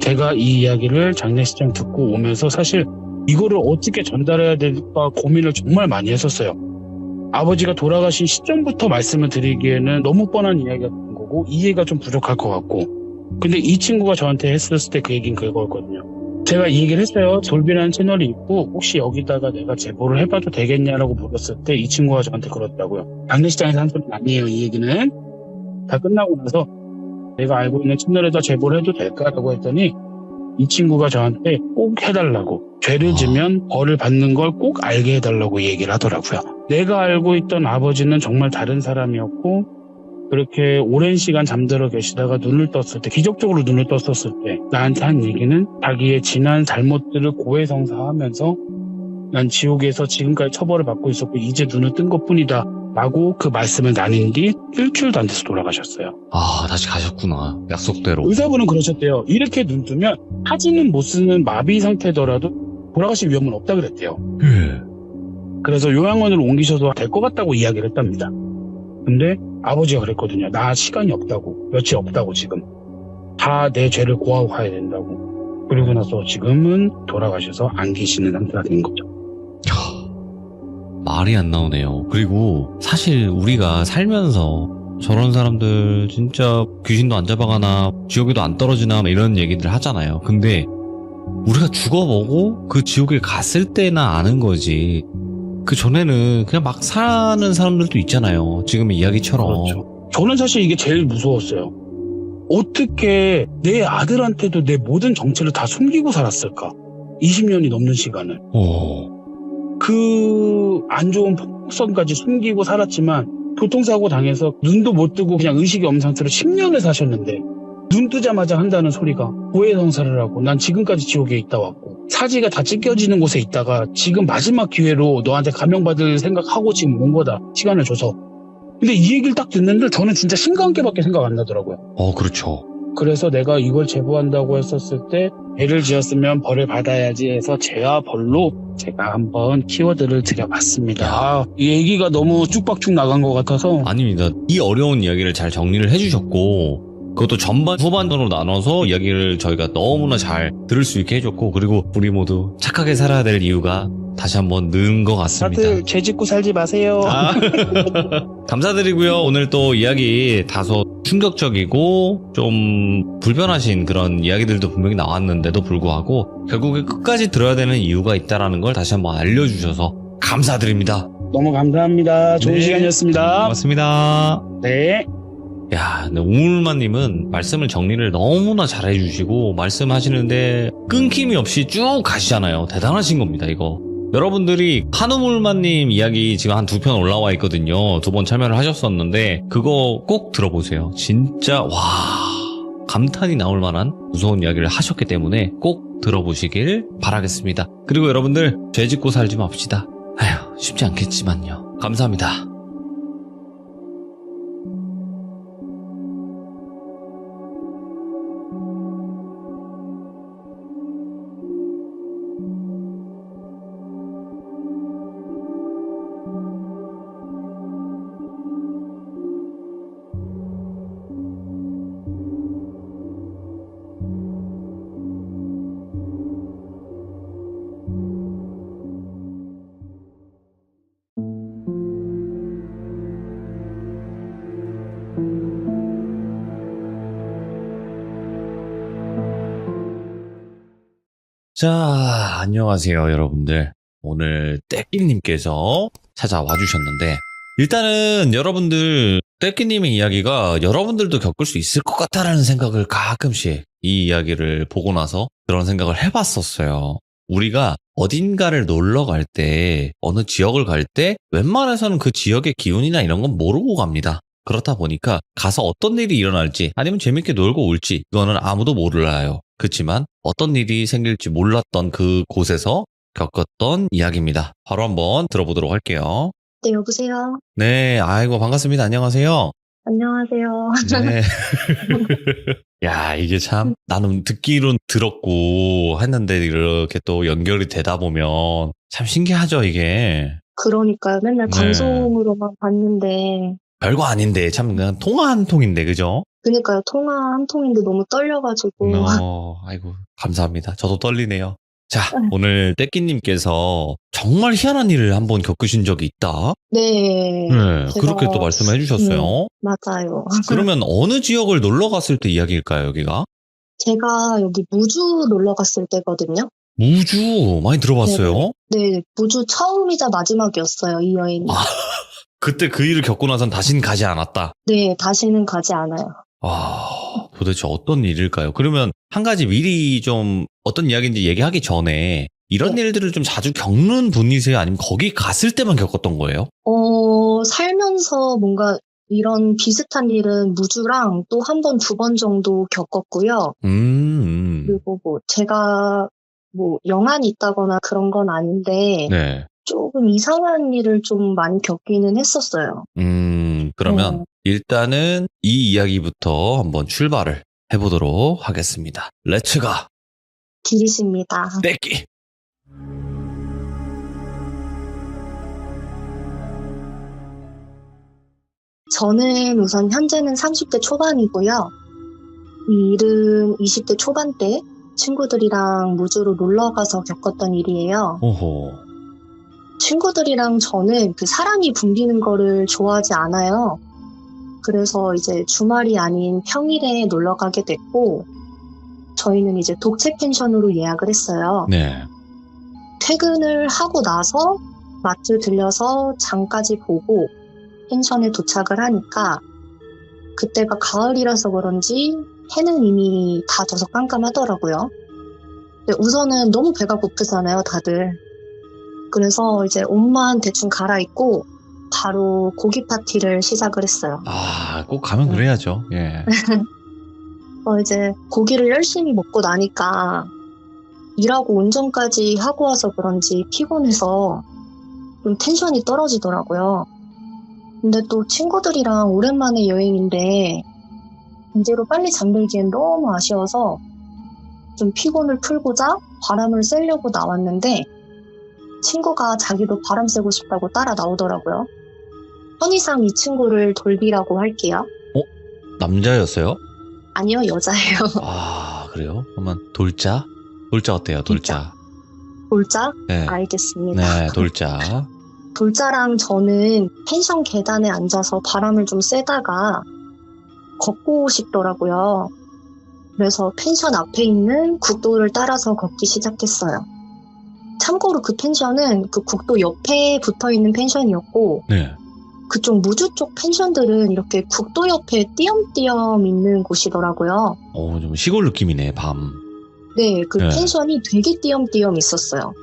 제가 이 이야기를 장례식장 듣고 오면서 사실 이거를 어떻게 전달해야 될까 고민을 정말 많이 했었어요. 아버지가 돌아가신 시점부터 말씀을 드리기에는 너무 뻔한 이야기가 된 거고 이해가 좀 부족할 것 같고, 근데 이 친구가 저한테 했었을 때 그 얘기는 그거였거든요. 제가 이 얘기를 했어요. 돌비라는 채널이 있고 혹시 여기다가 내가 제보를 해봐도 되겠냐라고 물었을 때 이 친구가 저한테 그러더라고요. 장례식장에서 한 소리는 아니에요. 이 얘기는 다 끝나고 나서 내가 알고 있는 채널에다 제보를 해도 될까라고 했더니 이 친구가 저한테 꼭 해달라고, 죄를 지면 벌을 받는 걸 꼭 알게 해달라고 얘기를 하더라고요. 내가 알고 있던 아버지는 정말 다른 사람이었고, 그렇게 오랜 시간 잠들어 계시다가 눈을 떴을 때, 기적적으로 눈을 떴었을 때 나한테 한 얘기는 자기의 지난 잘못들을 고해성사하면서 난 지옥에서 지금까지 처벌을 받고 있었고 이제 눈을 뜬 것뿐이다 라고 그 말씀을 나눈 뒤 일주일도 안 돼서 돌아가셨어요. 아, 다시 가셨구나. 약속대로. 의사분은 그러셨대요. 이렇게 눈 뜨면 하지는 못 쓰는 마비 상태더라도 돌아가실 위험은 없다 그랬대요. 예. 그래서 요양원으로 옮기셔도 될 것 같다고 이야기를 했답니다. 근데 아버지가 그랬거든요. 나 시간이 없다고, 며칠 없다고, 지금 다 내 죄를 고하고 가야 된다고. 그리고 나서 지금은 돌아가셔서 안 계시는 상태가 된 거죠. 말이 안 나오네요. 그리고 사실 우리가 살면서 저런 사람들 진짜 귀신도 안 잡아가나 지옥에도 안 떨어지나 막 이런 얘기들 하잖아요. 근데 우리가 죽어보고 그 지옥에 갔을 때나 아는 거지, 그 전에는 그냥 막 사는 사람들도 있잖아요. 지금의 이야기처럼. 그렇죠. 저는 사실 이게 제일 무서웠어요. 어떻게 내 아들한테도 내 모든 정체를 다 숨기고 살았을까? 20년이 넘는 시간을. 그 안 좋은 폭력성까지 숨기고 살았지만 교통사고 당해서 눈도 못 뜨고 그냥 의식이 없는 상태로 10년을 사셨는데 눈 뜨자마자 한다는 소리가 고해성사를 하고 난 지금까지 지옥에 있다 왔고 사지가 다 찢겨지는 곳에 있다가 지금 마지막 기회로 너한테 감형받을 생각하고 지금 온 거다, 시간을 줘서. 근데 이 얘기를 딱 듣는데 저는 진짜 신관계밖에 생각 안 나더라고요. 그렇죠. 그래서 내가 이걸 제보한다고 했었을 때 죄를 지었으면 벌을 받아야지 해서 죄와 벌로 제가 한번 키워드를 드려봤습니다. 이 얘기가 너무 쭉박쭉 나간 것 같아서. 아닙니다. 이 어려운 이야기를 잘 정리를 해주셨고, 그것도 전반 후반으로 나눠서 이야기를 저희가 너무나 잘 들을 수 있게 해줬고, 그리고 우리 모두 착하게 살아야 될 이유가 다시 한번 는 것 같습니다. 다들 죄 짓고 살지 마세요. 감사드리고요. 오늘 또 이야기 다소 충격적이고 좀 불편하신 그런 이야기들도 분명히 나왔는데도 불구하고 결국에 끝까지 들어야 되는 이유가 있다는 걸 다시 한번 알려주셔서 감사드립니다. 너무 감사합니다. 좋은 네. 시간이었습니다. 고맙습니다. 네. 야, 근데 우물마님은 말씀을 정리를 너무나 잘 해주시고 말씀하시는데 끊김이 없이 쭉 가시잖아요. 대단하신 겁니다, 이거. 여러분들이 한우물마님 이야기 지금 한 2편 올라와 있거든요. 2번 참여를 하셨었는데 그거 꼭 들어보세요. 진짜 와, 감탄이 나올 만한 무서운 이야기를 하셨기 때문에 꼭 들어보시길 바라겠습니다. 그리고 여러분들 죄 짓고 살지 맙시다. 아휴, 쉽지 않겠지만요. 감사합니다. 자, 안녕하세요, 여러분들. 오늘 떼끼님께서 찾아와 주셨는데, 일단은 여러분들, 떼끼님의 이야기가 여러분들도 겪을 수 있을 것 같다라는 생각을 가끔씩 이 이야기를 보고 나서 그런 생각을 해봤었어요. 우리가 어딘가를 놀러 갈 때, 어느 지역을 갈 때, 웬만해서는 그 지역의 기운이나 이런 건 모르고 갑니다. 그렇다 보니까 가서 어떤 일이 일어날지, 아니면 재밌게 놀고 올지, 이거는 아무도 몰라요. 그렇지만 어떤 일이 생길지 몰랐던 그 곳에서 겪었던 이야기입니다. 바로 한번 들어보도록 할게요. 네, 여보세요. 네, 아이고 반갑습니다. 안녕하세요. 안녕하세요. 네. 야, 이게 참 나는 듣기론 들었고 했는데 이렇게 또 연결이 되다 보면 참 신기하죠, 이게. 그러니까요. 맨날 네. 방송으로만 봤는데, 별거 아닌데 참 그냥 통화 한 통인데, 그죠? 그러니까요. 통화 한 통인데 너무 떨려가지고. 아이고, 감사합니다. 저도 떨리네요. 자, 오늘 떼끼님께서 정말 희한한 일을 한번 겪으신 적이 있다. 네. 네, 제가- 그렇게 또 말씀해 주셨어요. 맞아요. 그러면 어느 지역을 놀러 갔을 때 이야기일까요, 여기가? 제가 여기 무주 놀러 갔을 때거든요. 무주, 많이 들어봤어요. 네, 무주 처음이자 마지막이었어요, 이 여행이. 아. 그때 그 일을 겪고 나선 다신 가지 않았다. 네, 다시는 가지 않아요. 도대체 어떤 일일까요? 그러면 한 가지 미리 좀 어떤 이야기인지 얘기하기 전에 이런 네. 일들을 좀 자주 겪는 분이세요? 아니면 거기 갔을 때만 겪었던 거예요? 살면서 뭔가 이런 비슷한 일은 무주랑 또 한 번, 두 번 정도 겪었고요. 그리고 뭐 제가 뭐 영안이 있다거나 그런 건 아닌데 네. 조금 이상한 일을 좀 많이 겪기는 했었어요. 그러면 일단은 이 이야기부터 한번 출발을 해보도록 하겠습니다. 렛츠가 길이십니다. 떼끼. 저는 우선 현재는 30대 초반이고요. 이 일은 20대 초반 때 친구들이랑 무주로 놀러 가서 겪었던 일이에요. 오호. 친구들이랑 저는 그 사람이 붐비는 거를 좋아하지 않아요. 그래서 이제 주말이 아닌 평일에 놀러 가게 됐고, 저희는 이제 독채 펜션으로 예약을 했어요. 네. 퇴근을 하고 나서 마트 들려서 장까지 보고 펜션에 도착을 하니까 그때가 가을이라서 그런지 해는 이미 다 져서 깜깜하더라고요. 근데 우선은 너무 배가 고프잖아요, 다들. 그래서 이제 옷만 대충 갈아입고 바로 고기 파티를 시작을 했어요. 꼭 가면 그래야죠. 예. 이제 고기를 열심히 먹고 나니까 일하고 운전까지 하고 와서 그런지 피곤해서 좀 텐션이 떨어지더라고요. 근데 또 친구들이랑 오랜만에 여행인데 이대로 빨리 잠들기엔 너무 아쉬워서 좀 피곤을 풀고자 바람을 쐬려고 나왔는데 친구가 자기도 바람 쐬고 싶다고 따라 나오더라고요. 편의상 이 친구를 돌비라고 할게요. 남자였어요? 아니요, 여자예요. 그래요? 그러면 돌자? 돌자 어때요, 돌자? 돌자? 네. 알겠습니다. 네, 돌자. 돌자랑 저는 펜션 계단에 앉아서 바람을 좀 쐬다가 걷고 싶더라고요. 그래서 펜션 앞에 있는 국도를 따라서 걷기 시작했어요. 참고로 그 펜션은 그 국도 옆에 붙어있는 펜션이었고 네. 그쪽 무주 쪽 펜션들은 이렇게 국도 옆에 띄엄띄엄 있는 곳이더라고요. 좀 시골 느낌이네, 밤. 네, 그 네. 펜션이 되게 띄엄띄엄 있었어요.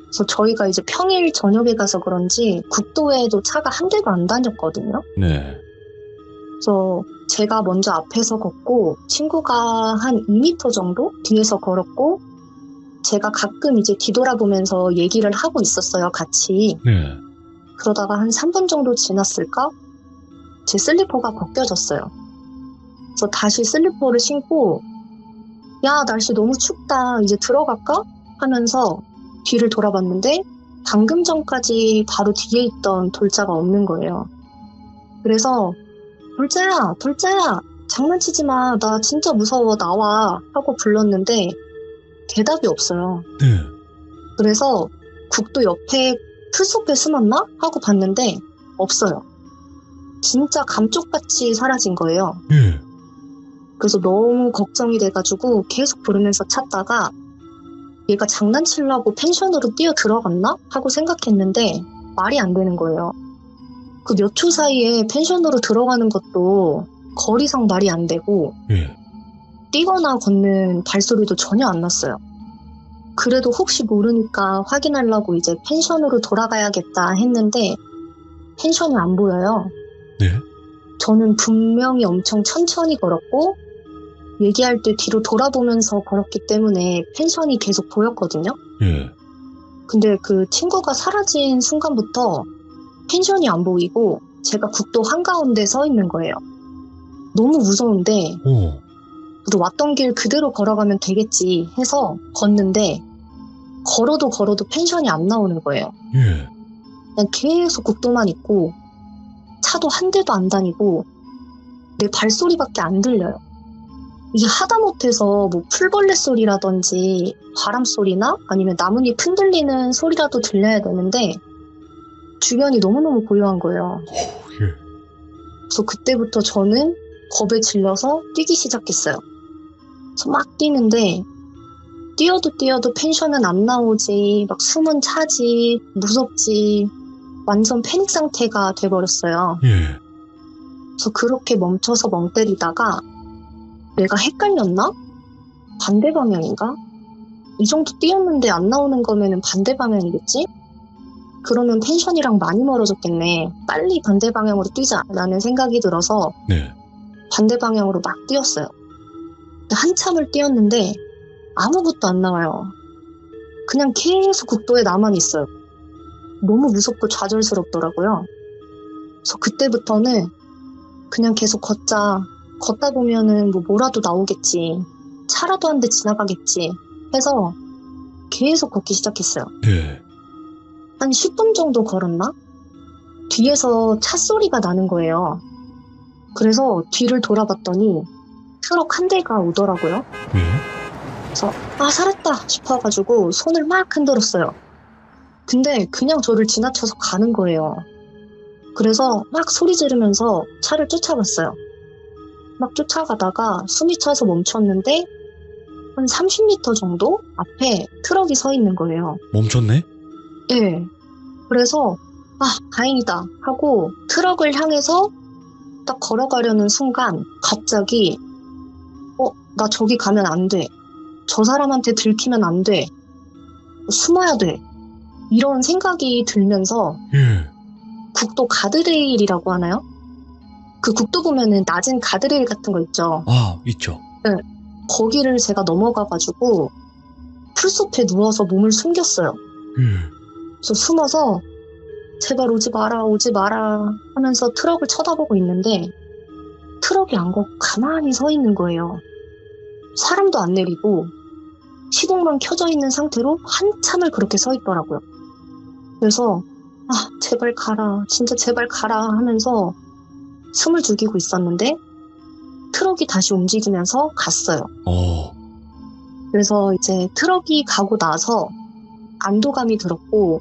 그래서 저희가 이제 평일 저녁에 가서 그런지 국도에도 차가 한 대도 안 다녔거든요. 네. 그래서 제가 먼저 앞에서 걷고 친구가 한 2m 정도 뒤에서 걸었고 제가 가끔 이제 뒤돌아보면서 얘기를 하고 있었어요, 같이. 네. 그러다가 한 3분 정도 지났을까? 제 슬리퍼가 벗겨졌어요. 그래서 다시 슬리퍼를 신고 야, 날씨 너무 춥다. 이제 들어갈까? 하면서 뒤를 돌아봤는데 방금 전까지 바로 뒤에 있던 돌자가 없는 거예요. 그래서 돌자야, 장난치지 마. 나 진짜 무서워. 나와. 하고 불렀는데 대답이 없어요. 네. 그래서 국도 옆에 풀숲에 숨었나? 하고 봤는데 없어요. 진짜 감쪽같이 사라진 거예요. 예. 그래서 너무 걱정이 돼가지고 계속 부르면서 찾다가 얘가 장난치려고 펜션으로 뛰어 들어갔나? 하고 생각했는데 말이 안 되는 거예요. 그 몇 초 사이에 펜션으로 들어가는 것도 거리상 말이 안 되고 예. 뛰거나 걷는 발소리도 전혀 안 났어요. 그래도 혹시 모르니까 확인하려고 이제 펜션으로 돌아가야겠다 했는데 펜션이 안 보여요. 네. 저는 분명히 엄청 천천히 걸었고 얘기할 때 뒤로 돌아보면서 걸었기 때문에 펜션이 계속 보였거든요. 예. 근데 그 친구가 사라진 순간부터 펜션이 안 보이고 제가 국도 한가운데 서 있는 거예요. 너무 무서운데 오. 그래도 왔던 길 그대로 걸어가면 되겠지 해서 걷는데 걸어도 펜션이 안 나오는 거예요. 예. 그냥 계속 국도만 있고 차도 한 대도 안 다니고 내 발소리밖에 안 들려요. 이게 하다못해서 뭐 풀벌레 소리라든지 바람 소리나 아니면 나뭇잎 흔들리는 소리라도 들려야 되는데 주변이 너무너무 고요한 거예요. 예. 그래서 그때부터 저는 겁에 질려서 뛰기 시작했어요. 그래서 막 뛰는데 뛰어도 펜션은 안 나오지, 막 숨은 차지, 무섭지, 완전 패닉 상태가 돼버렸어요. 예. 그래서 그렇게 멈춰서 멍 때리다가 내가 헷갈렸나? 반대 방향인가? 이 정도 뛰었는데 안 나오는 거면은 반대 방향이겠지? 그러면 펜션이랑 많이 멀어졌겠네. 빨리 반대 방향으로 뛰자라는 생각이 들어서 네. 반대 방향으로 막 뛰었어요. 한참을 뛰었는데 아무것도 안 나와요. 그냥 계속 국도에 나만 있어요. 너무 무섭고 좌절스럽더라고요. 그래서 그때부터는 그냥 계속 걷다 보면은 뭐라도 나오겠지. 차라도 한 대 지나가겠지 해서 계속 걷기 시작했어요. 네. 한 10분 정도 걸었나? 뒤에서 차 소리가 나는 거예요. 그래서 뒤를 돌아봤더니 트럭 한 대가 오더라고요. 예. 그래서 살았다 싶어가지고 손을 막 흔들었어요. 근데 그냥 저를 지나쳐서 가는 거예요. 그래서 막 소리 지르면서 차를 쫓아갔어요. 막 쫓아가다가 숨이 차서 멈췄는데 한 30m 정도 앞에 트럭이 서 있는 거예요. 멈췄네? 예. 그래서 다행이다 하고 트럭을 향해서 딱 걸어가려는 순간 갑자기 나 저기 가면 안 돼. 저 사람한테 들키면 안 돼. 숨어야 돼. 이런 생각이 들면서 예. 국도 가드레일이라고 하나요? 그 국도 보면은 낮은 가드레일 같은 거 있죠. 아, 있죠. 거기를 제가 넘어가가지고 풀숲에 누워서 몸을 숨겼어요. 예. 그래서 숨어서 제발 오지 마라 하면서 트럭을 쳐다보고 있는데 트럭이 안 가고 가만히 서 있는 거예요. 사람도 안 내리고 시동만 켜져 있는 상태로 한참을 그렇게 서 있더라고요. 그래서 제발 가라, 진짜 제발 가라 하면서 숨을 죽이고 있었는데 트럭이 다시 움직이면서 갔어요. 그래서 이제 트럭이 가고 나서 안도감이 들었고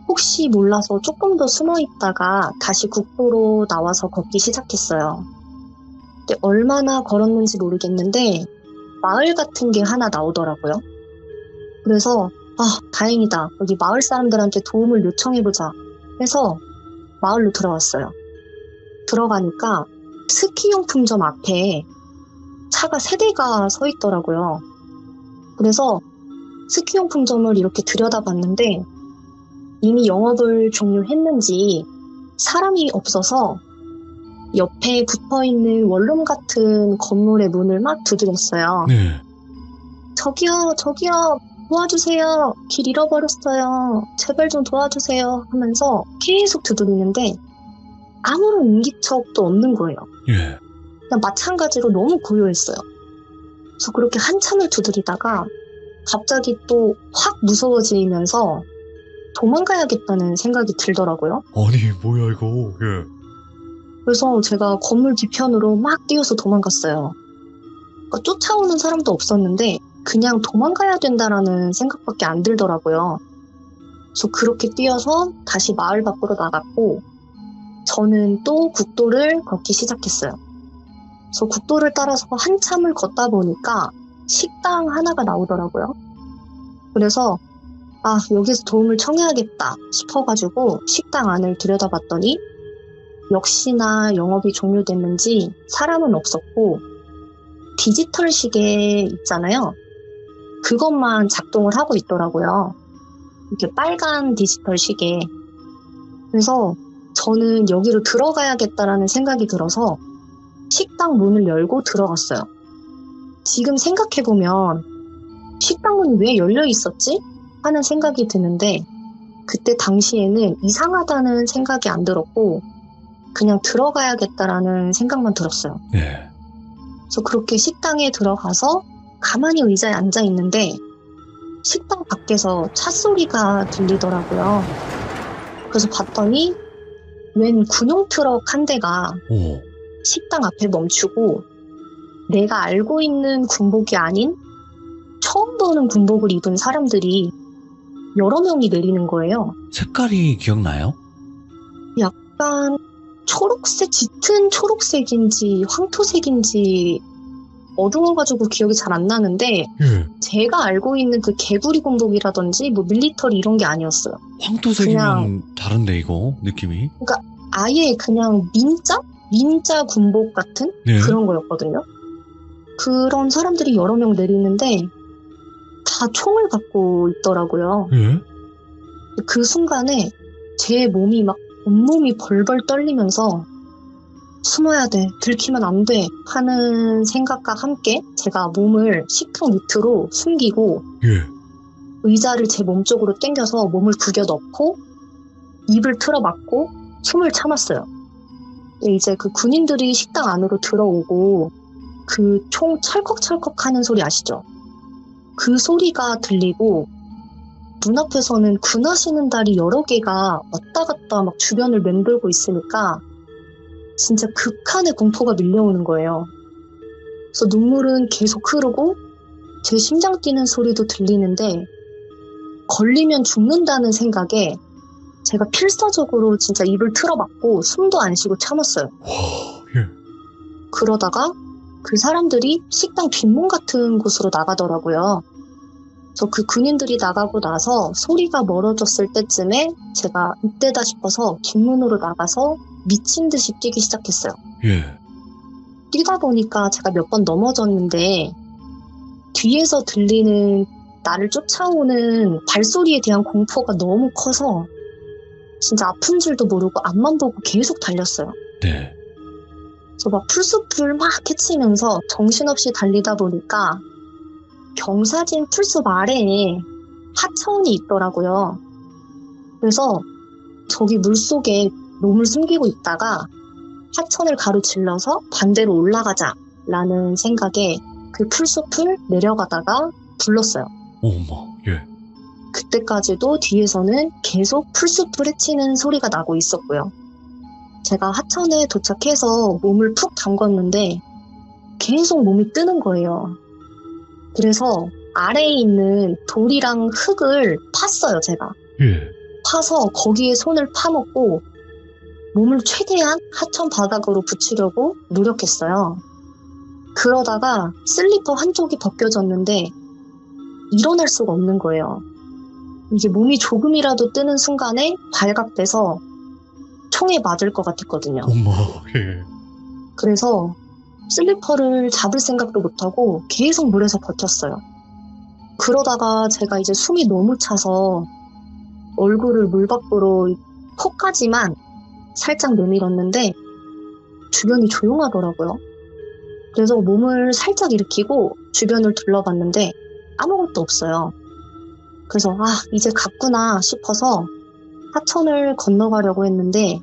혹시 몰라서 조금 더 숨어 있다가 다시 국도로 나와서 걷기 시작했어요. 근데 얼마나 걸었는지 모르겠는데 마을 같은 게 하나 나오더라고요. 그래서 다행이다. 여기 마을 사람들한테 도움을 요청해보자 해서 마을로 들어왔어요. 들어가니까 스키용품점 앞에 차가 3대가 서 있더라고요. 그래서 스키용품점을 이렇게 들여다봤는데 이미 영업을 종료했는지 사람이 없어서 옆에 붙어있는 원룸 같은 건물의 문을 막 두드렸어요. 네. 저기요, 도와주세요. 길 잃어버렸어요. 제발 좀 도와주세요. 하면서 계속 두드리는데 아무런 인기척도 없는 거예요. 예. 그냥 마찬가지로 너무 고요했어요. 그래서 그렇게 한참을 두드리다가 갑자기 또 확 무서워지면서 도망가야겠다는 생각이 들더라고요. 아니, 뭐야, 이거. 예. 그래서 제가 건물 뒤편으로 막 뛰어서 도망갔어요. 그러니까 쫓아오는 사람도 없었는데 그냥 도망가야 된다라는 생각밖에 안 들더라고요. 그래서 그렇게 뛰어서 다시 마을 밖으로 나갔고 저는 또 국도를 걷기 시작했어요. 그래서 국도를 따라서 한참을 걷다 보니까 식당 하나가 나오더라고요. 그래서 여기서 도움을 청해야겠다 싶어가지고 식당 안을 들여다봤더니 역시나 영업이 종료됐는지 사람은 없었고 디지털 시계 있잖아요. 그것만 작동을 하고 있더라고요. 이렇게 빨간 디지털 시계. 그래서 저는 여기로 들어가야겠다라는 생각이 들어서 식당 문을 열고 들어갔어요. 지금 생각해보면 식당 문이 왜 열려 있었지? 하는 생각이 드는데 그때 당시에는 이상하다는 생각이 안 들었고 그냥 들어가야겠다라는 생각만 들었어요. 네. 그래서 그렇게 식당에 들어가서 가만히 의자에 앉아 있는데 식당 밖에서 차 소리가 들리더라고요. 그래서 봤더니 웬 군용 트럭 한 대가 오. 식당 앞에 멈추고 내가 알고 있는 군복이 아닌 처음 보는 군복을 입은 사람들이 여러 명이 내리는 거예요. 색깔이 기억나요? 약간 초록색, 짙은 초록색인지 황토색인지 어두워가지고 기억이 잘 안 나는데 예. 제가 알고 있는 그 개구리 군복이라든지 뭐 밀리터리 이런 게 아니었어요. 황토색이면 다른데 이거 느낌이? 아예 그냥 민자 군복 같은 네. 그런 거였거든요. 그런 사람들이 여러 명 내리는데 다 총을 갖고 있더라고요. 예. 그 순간에 제 몸이 막 온몸이 벌벌 떨리면서 숨어야 돼, 들키면 안 돼 하는 생각과 함께 제가 몸을 식탁 밑으로 숨기고 예. 의자를 제 몸 쪽으로 당겨서 몸을 구겨 넣고 입을 틀어막고 숨을 참았어요. 이제 그 군인들이 식당 안으로 들어오고 그 총 찰컥찰컥 하는 소리 아시죠? 그 소리가 들리고 눈앞에서는 군하시는 달이 여러 개가 왔다 갔다 막 주변을 맴돌고 있으니까 진짜 극한의 공포가 밀려오는 거예요. 그래서 눈물은 계속 흐르고 제 심장 뛰는 소리도 들리는데 걸리면 죽는다는 생각에 제가 필사적으로 진짜 입을 틀어막고 숨도 안 쉬고 참았어요. 예. 그러다가 그 사람들이 식당 뒷문 같은 곳으로 나가더라고요. 그래서 그 군인들이 나가고 나서 소리가 멀어졌을 때쯤에 제가 이때다 싶어서 뒷문으로 나가서 미친 듯이 뛰기 시작했어요. 예. 뛰다 보니까 제가 몇 번 넘어졌는데 뒤에서 들리는 나를 쫓아오는 발소리에 대한 공포가 너무 커서 진짜 아픈 줄도 모르고 앞만 보고 계속 달렸어요. 네. 그래서 막 풀숲을 막 헤치면서 정신없이 달리다 보니까 경사진 풀숲 아래에 하천이 있더라고요. 그래서 저기 물속에 몸을 숨기고 있다가 하천을 가로질러서 반대로 올라가자라는 생각에 그 풀숲을 내려가다가 불렀어요. 어머. 예. 그때까지도 뒤에서는 계속 풀숲을 헤치는 소리가 나고 있었고요. 제가 하천에 도착해서 몸을 푹 담궜는데 계속 몸이 뜨는 거예요. 그래서 아래에 있는 돌이랑 흙을 팠어요, 제가. 예. 파서 거기에 손을 파먹고 몸을 최대한 하천 바닥으로 붙이려고 노력했어요. 그러다가 슬리퍼 한쪽이 벗겨졌는데 일어날 수가 없는 거예요. 이게 몸이 조금이라도 뜨는 순간에 발각돼서 총에 맞을 것 같았거든요. 어머. 예. 그래서 슬리퍼를 잡을 생각도 못하고 계속 물에서 버텼어요. 그러다가 제가 이제 숨이 너무 차서 얼굴을 물 밖으로 코까지만 살짝 내밀었는데 주변이 조용하더라고요. 그래서 몸을 살짝 일으키고 주변을 둘러봤는데 아무것도 없어요. 그래서 이제 갔구나 싶어서 하천을 건너가려고 했는데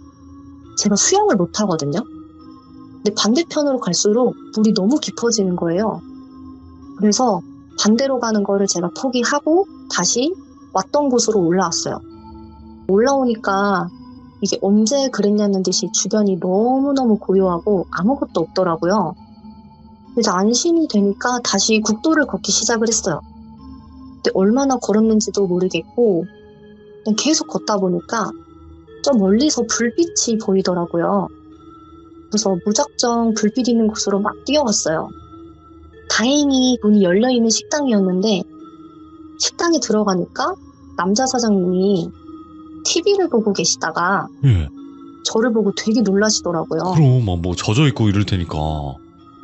제가 수영을 못하거든요. 근데 반대편으로 갈수록 물이 너무 깊어지는 거예요. 그래서 반대로 가는 거를 제가 포기하고 다시 왔던 곳으로 올라왔어요. 올라오니까 이게 언제 그랬냐는 듯이 주변이 너무너무 고요하고 아무것도 없더라고요. 그래서 안심이 되니까 다시 국도를 걷기 시작을 했어요. 근데 얼마나 걸었는지도 모르겠고 그냥 계속 걷다 보니까 좀 멀리서 불빛이 보이더라고요. 그래서 무작정 불빛 있는 곳으로 막 뛰어갔어요. 다행히 문이 열려있는 식당이었는데 식당에 들어가니까 남자 사장님이 TV를 보고 계시다가 예. 저를 보고 되게 놀라시더라고요. 그럼 막 뭐 젖어 있고 이럴 테니까.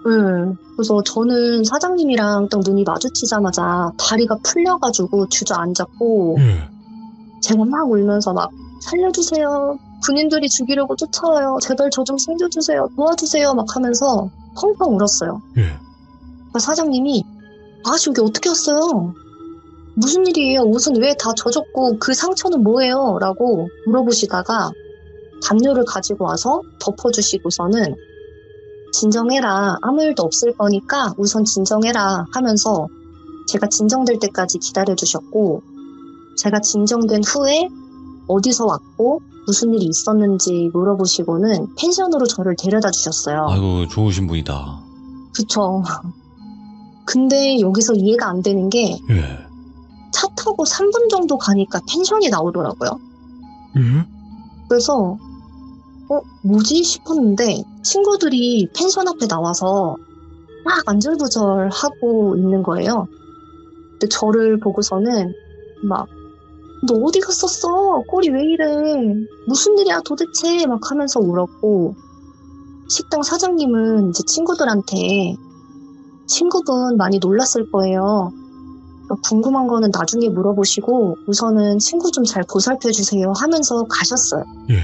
네. 그래서 저는 사장님이랑 딱 눈이 마주치자마자 다리가 풀려가지고 주저앉았고 예. 제가 막 울면서 막 살려주세요. 군인들이 죽이려고 쫓아와요. 제발 저 좀 챙겨주세요. 도와주세요. 막 하면서 펑펑 울었어요. 예. 그러니까 사장님이 아저씨 여기 어떻게 왔어요? 무슨 일이에요? 옷은 왜 다 젖었고 그 상처는 뭐예요? 라고 물어보시다가 담요를 가지고 와서 덮어주시고서는 진정해라. 아무 일도 없을 거니까 우선 진정해라 하면서 제가 진정될 때까지 기다려주셨고 제가 진정된 후에 어디서 왔고 무슨 일이 있었는지 물어보시고는 펜션으로 저를 데려다 주셨어요. 아이고, 좋으신 분이다. 그쵸. 근데 여기서 이해가 안 되는 게 예. 차 타고 3분 정도 가니까 펜션이 나오더라고요. 예? 그래서 뭐지 싶었는데 친구들이 펜션 앞에 나와서 막 안절부절하고 있는 거예요. 근데 저를 보고서는 막 너 어디 갔었어? 꼴이 왜 이래? 무슨 일이야 도대체? 막 하면서 울었고 식당 사장님은 이제 친구들한테 친구분 많이 놀랐을 거예요. 궁금한 거는 나중에 물어보시고 우선은 친구 좀 잘 보살펴 주세요 하면서 가셨어요. 예.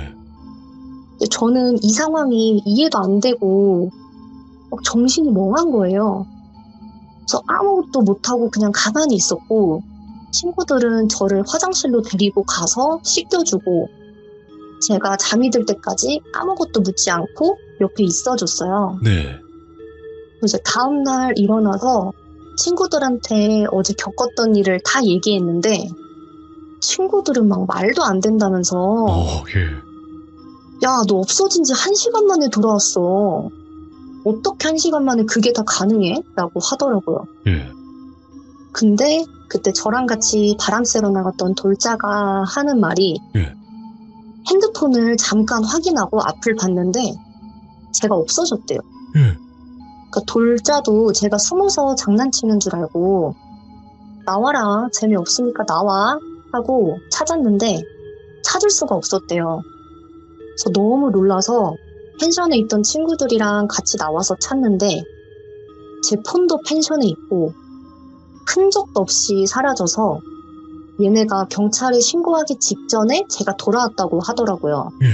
근데 저는 이 상황이 이해도 안 되고 막 정신이 멍한 거예요. 그래서 아무것도 못하고 그냥 가만히 있었고 친구들은 저를 화장실로 데리고 가서 씻겨주고 제가 잠이 들 때까지 아무것도 묻지 않고 옆에 있어줬어요. 네. 이제 다음날 일어나서 친구들한테 어제 겪었던 일을 다 얘기했는데 친구들은 막 말도 안 된다면서 예. 야, 너 없어진 지 1시간 만에 돌아왔어. 어떻게 1시간 만에 그게 다 가능해? 라고 하더라고요. 예. 근데 그때 저랑 같이 바람 쐬러 나갔던 돌자가 하는 말이 예. 핸드폰을 잠깐 확인하고 앞을 봤는데 제가 없어졌대요. 예. 그러니까 돌자도 제가 숨어서 장난치는 줄 알고 나와라, 재미없으니까 나와 하고 찾았는데 찾을 수가 없었대요. 그래서 너무 놀라서 펜션에 있던 친구들이랑 같이 나와서 찾는데 제 폰도 펜션에 있고 흔적도 없이 사라져서 얘네가 경찰에 신고하기 직전에 제가 돌아왔다고 하더라고요. 예.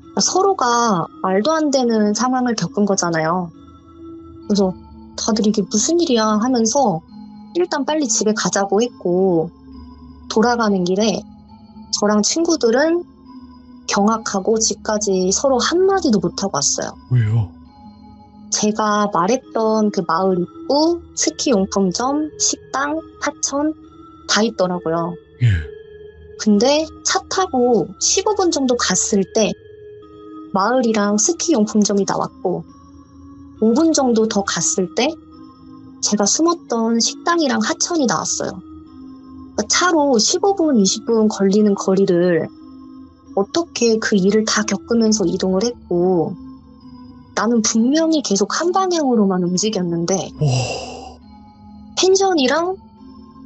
그러니까 서로가 말도 안 되는 상황을 겪은 거잖아요. 그래서 다들 이게 무슨 일이야 하면서 일단 빨리 집에 가자고 했고 돌아가는 길에 저랑 친구들은 경악하고 집까지 서로 한마디도 못하고 왔어요. 왜요? 제가 말했던 그 마을 입구, 스키 용품점, 식당, 하천 다 있더라고요. 예. 근데 차 타고 15분 정도 갔을 때 마을이랑 스키 용품점이 나왔고 5분 정도 더 갔을 때 제가 숨었던 식당이랑 하천이 나왔어요. 그러니까 차로 15분, 20분 걸리는 거리를 어떻게 그 일을 다 겪으면서 이동을 했고 나는 분명히 계속 한 방향으로만 움직였는데 와. 펜션이랑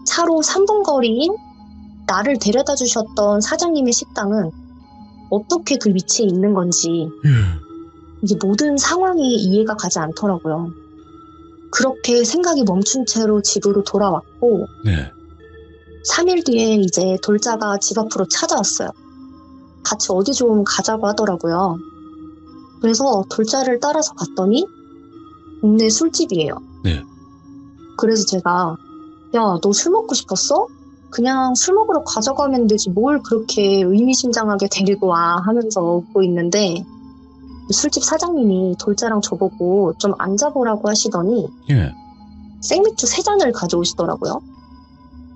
차로 3분 거리인 나를 데려다 주셨던 사장님의 식당은 어떻게 그 위치에 있는 건지 예. 이게 모든 상황이 이해가 가지 않더라고요. 그렇게 생각이 멈춘 채로 집으로 돌아왔고 네. 3일 뒤에 이제 돌자가 집 앞으로 찾아왔어요. 같이 어디 좀 가자고 하더라고요. 그래서 돌자를 따라서 갔더니 동네 술집이에요. 네. 그래서 제가 야, 너 술 먹고 싶었어? 그냥 술 먹으러 가자고 하면 되지 뭘 그렇게 의미심장하게 데리고 와 하면서 웃고 있는데 술집 사장님이 돌자랑 저보고 좀 앉아보라고 하시더니 예. 생맥주 3잔을 가져오시더라고요.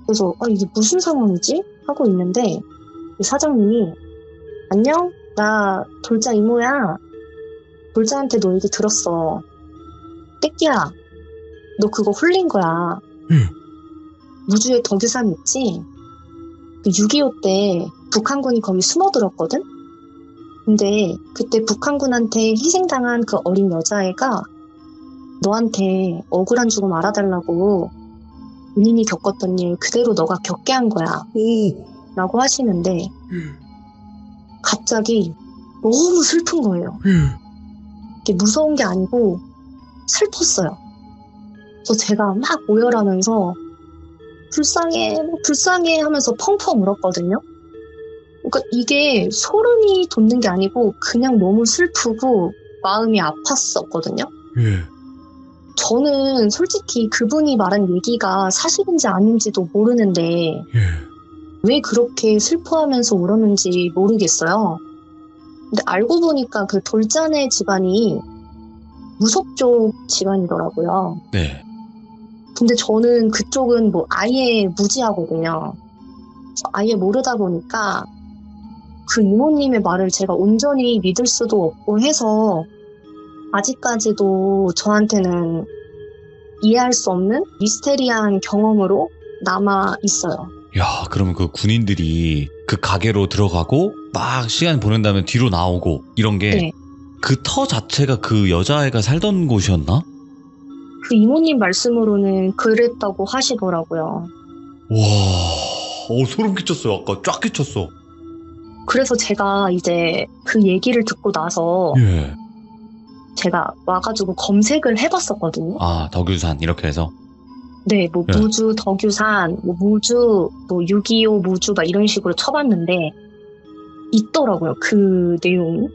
그래서 이게 무슨 상황이지? 하고 있는데 사장님이 안녕? 나 돌자 이모야. 돌자한테 너 얘기 들었어. 떼끼야, 너 그거 홀린 거야. 무주에 덕유산 있지? 그 6.25 때 북한군이 거기 숨어들었거든? 근데 그때 북한군한테 희생당한 그 어린 여자애가 너한테 억울한 죽음 알아달라고 본인이 겪었던 일 그대로 너가 겪게 한 거야. 오. 라고 하시는데 갑자기 너무 슬픈 거예요. 이게 무서운 게 아니고 슬펐어요. 그래서 제가 막 오열하면서 불쌍해, 불쌍해 하면서 펑펑 울었거든요. 그러니까 이게 소름이 돋는 게 아니고 그냥 너무 슬프고 마음이 아팠었거든요. 예. 저는 솔직히 그분이 말한 얘기가 사실인지 아닌지도 모르는데 예. 왜 그렇게 슬퍼하면서 울었는지 모르겠어요. 근데 알고 보니까 그 돌자네 집안이 무속족 집안이더라고요. 네. 근데 저는 그쪽은 뭐 아예 무지하거든요. 그래서 아예 모르다 보니까 그 이모님의 말을 제가 온전히 믿을 수도 없고 해서 아직까지도 저한테는 이해할 수 없는 미스테리한 경험으로 남아 있어요. 야, 그러면 그 군인들이 그 가게로 들어가고 막 시간 보낸 다음에 뒤로 나오고 이런 게 네. 그 터 자체가 그 여자애가 살던 곳이었나? 그 이모님 말씀으로는 그랬다고 하시더라고요. 와, 소름 끼쳤어요. 아까 쫙 끼쳤어. 그래서 제가 이제 그 얘기를 듣고 나서 예. 제가 와가지고 검색을 해봤었거든요. 아, 덕유산 이렇게 해서. 네, 뭐 네. 무주, 덕유산, 뭐 무주, 뭐 6.25 무주 막 이런 식으로 쳐봤는데 있더라고요. 그 내용이.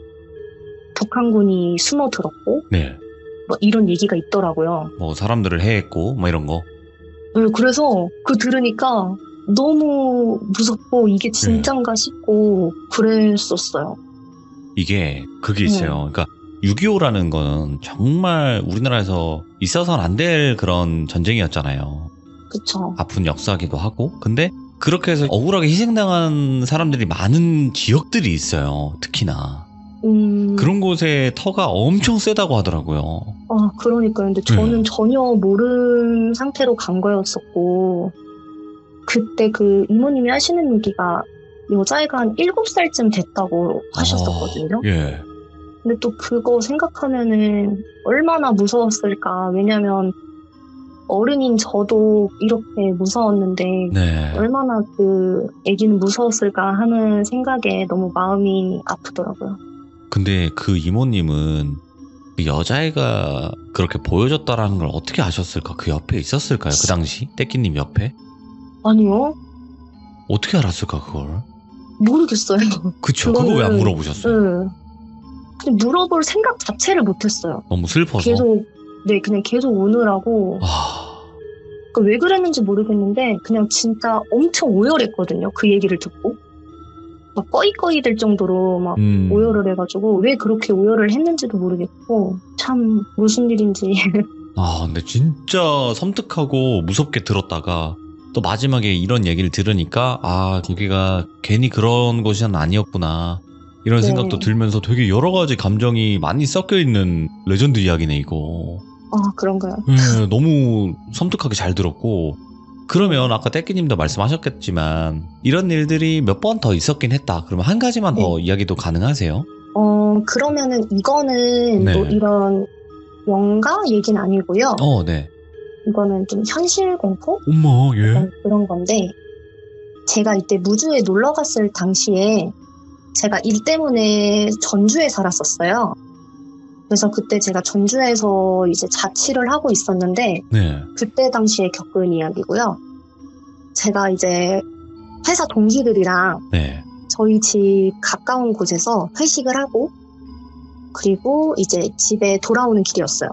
북한군이 숨어들었고 네. 뭐 이런 얘기가 있더라고요. 뭐 사람들을 해했고 뭐 이런 거. 네, 그래서 그 들으니까 너무 무섭고 이게 진짠가 싶고 그랬었어요. 이게 그게 있어요. 그러니까 6.25라는 거는 정말 우리나라에서 있어서는 안 될 그런 전쟁이었잖아요. 그쵸. 아픈 역사기도 하고. 근데 그렇게 해서 억울하게 희생당한 사람들이 많은 지역들이 있어요. 특히나. 그런 곳에 터가 엄청 세다고 하더라고요. 그러니까요. 근데 저는 전혀 모르는 상태로 간 거였었고, 그때 그 이모님이 하시는 얘기가 여자애가 한 7살쯤 됐다고 하셨었거든요. 예. 근데 또 그거 생각하면은 얼마나 무서웠을까. 왜냐면 어른인 저도 이렇게 무서웠는데, 네. 얼마나 그 애기는 무서웠을까 하는 생각에 너무 마음이 아프더라고요. 근데 그 이모님은 그 여자애가 그렇게 보여줬다라는 걸 어떻게 아셨을까? 그 옆에 있었을까요? 그 당시? 떼끼님 옆에? 아니요. 어떻게 알았을까 그걸? 모르겠어요. 그쵸. 그거 왜 안 물어보셨어요? 네. 그냥 물어볼 생각 자체를 못했어요. 너무 슬퍼서? 그냥 계속 우느라고. 그러니까 왜 그랬는지 모르겠는데, 그냥 진짜 엄청 오열했거든요. 그 얘기를 듣고. 막 꺼이꺼이 될 정도로 막 오열을 해가지고, 왜 그렇게 오열을 했는지도 모르겠고, 참, 무슨 일인지. 근데 진짜 섬뜩하고 무섭게 들었다가 또 마지막에 이런 얘기를 들으니까 거기가 괜히 그런 곳은 아니었구나 이런 네. 생각도 들면서 되게 여러 가지 감정이 많이 섞여 있는 레전드 이야기네 이거. 그런가요? 네, 너무 섬뜩하게 잘 들었고. 그러면 아까 떼끼님도 말씀하셨겠지만 이런 일들이 몇 번 더 있었긴 했다. 그러면 한 가지만 더 이야기도 가능하세요? 그러면은 이거는 네. 뭐 이런 영가 얘기는 아니고요. 네. 이거는 좀 현실 공포? 엄마, 예. 그런 건데, 제가 이때 무주에 놀러 갔을 당시에 제가 일 때문에 전주에 살았었어요. 그래서 그때 제가 전주에서 이제 자취를 하고 있었는데, 네. 그때 당시에 겪은 이야기고요. 제가 이제 회사 동기들이랑 네. 저희 집 가까운 곳에서 회식을 하고, 그리고 이제 집에 돌아오는 길이었어요.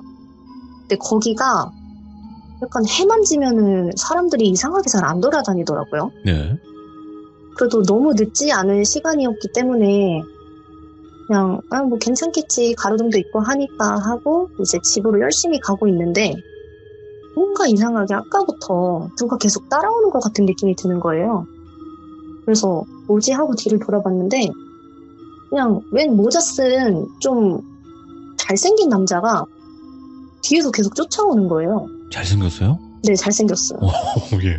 근데 거기가 약간 해만 지면은 사람들이 이상하게 잘 안 돌아다니더라고요. 네. 그래도 너무 늦지 않은 시간이었기 때문에 그냥 뭐 괜찮겠지, 가로등도 있고 하니까 하고 이제 집으로 열심히 가고 있는데, 뭔가 이상하게 아까부터 누가 계속 따라오는 것 같은 느낌이 드는 거예요. 그래서 뭐지 하고 뒤를 돌아봤는데, 그냥 웬 모자 쓴 좀 잘생긴 남자가 뒤에서 계속 쫓아오는 거예요. 잘생겼어요? 네, 잘생겼어요. 예.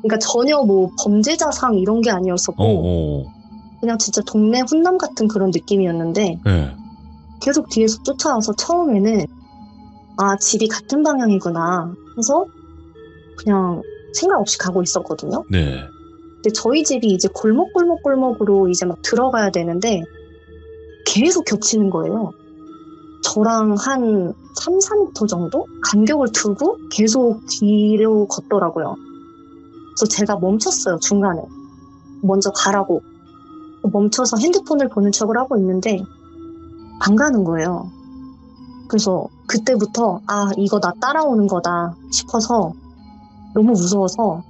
그러니까 전혀 뭐 범죄자상 이런 게 아니었었고, 그냥 진짜 동네 훈남 같은 그런 느낌이었는데, 네. 계속 뒤에서 쫓아와서 처음에는 집이 같은 방향이구나 해서 그냥 생각 없이 가고 있었거든요. 네. 근데 저희 집이 이제 골목으로 이제 막 들어가야 되는데 계속 겹치는 거예요. 저랑 한 3, 4m 정도 간격을 두고 계속 뒤로 걷더라고요. 그래서 제가 멈췄어요, 중간에. 먼저 가라고. 멈춰서 핸드폰을 보는 척을 하고 있는데 안 가는 거예요. 그래서 그때부터 아, 이거 나 따라오는 거다 싶어서 너무 무서워서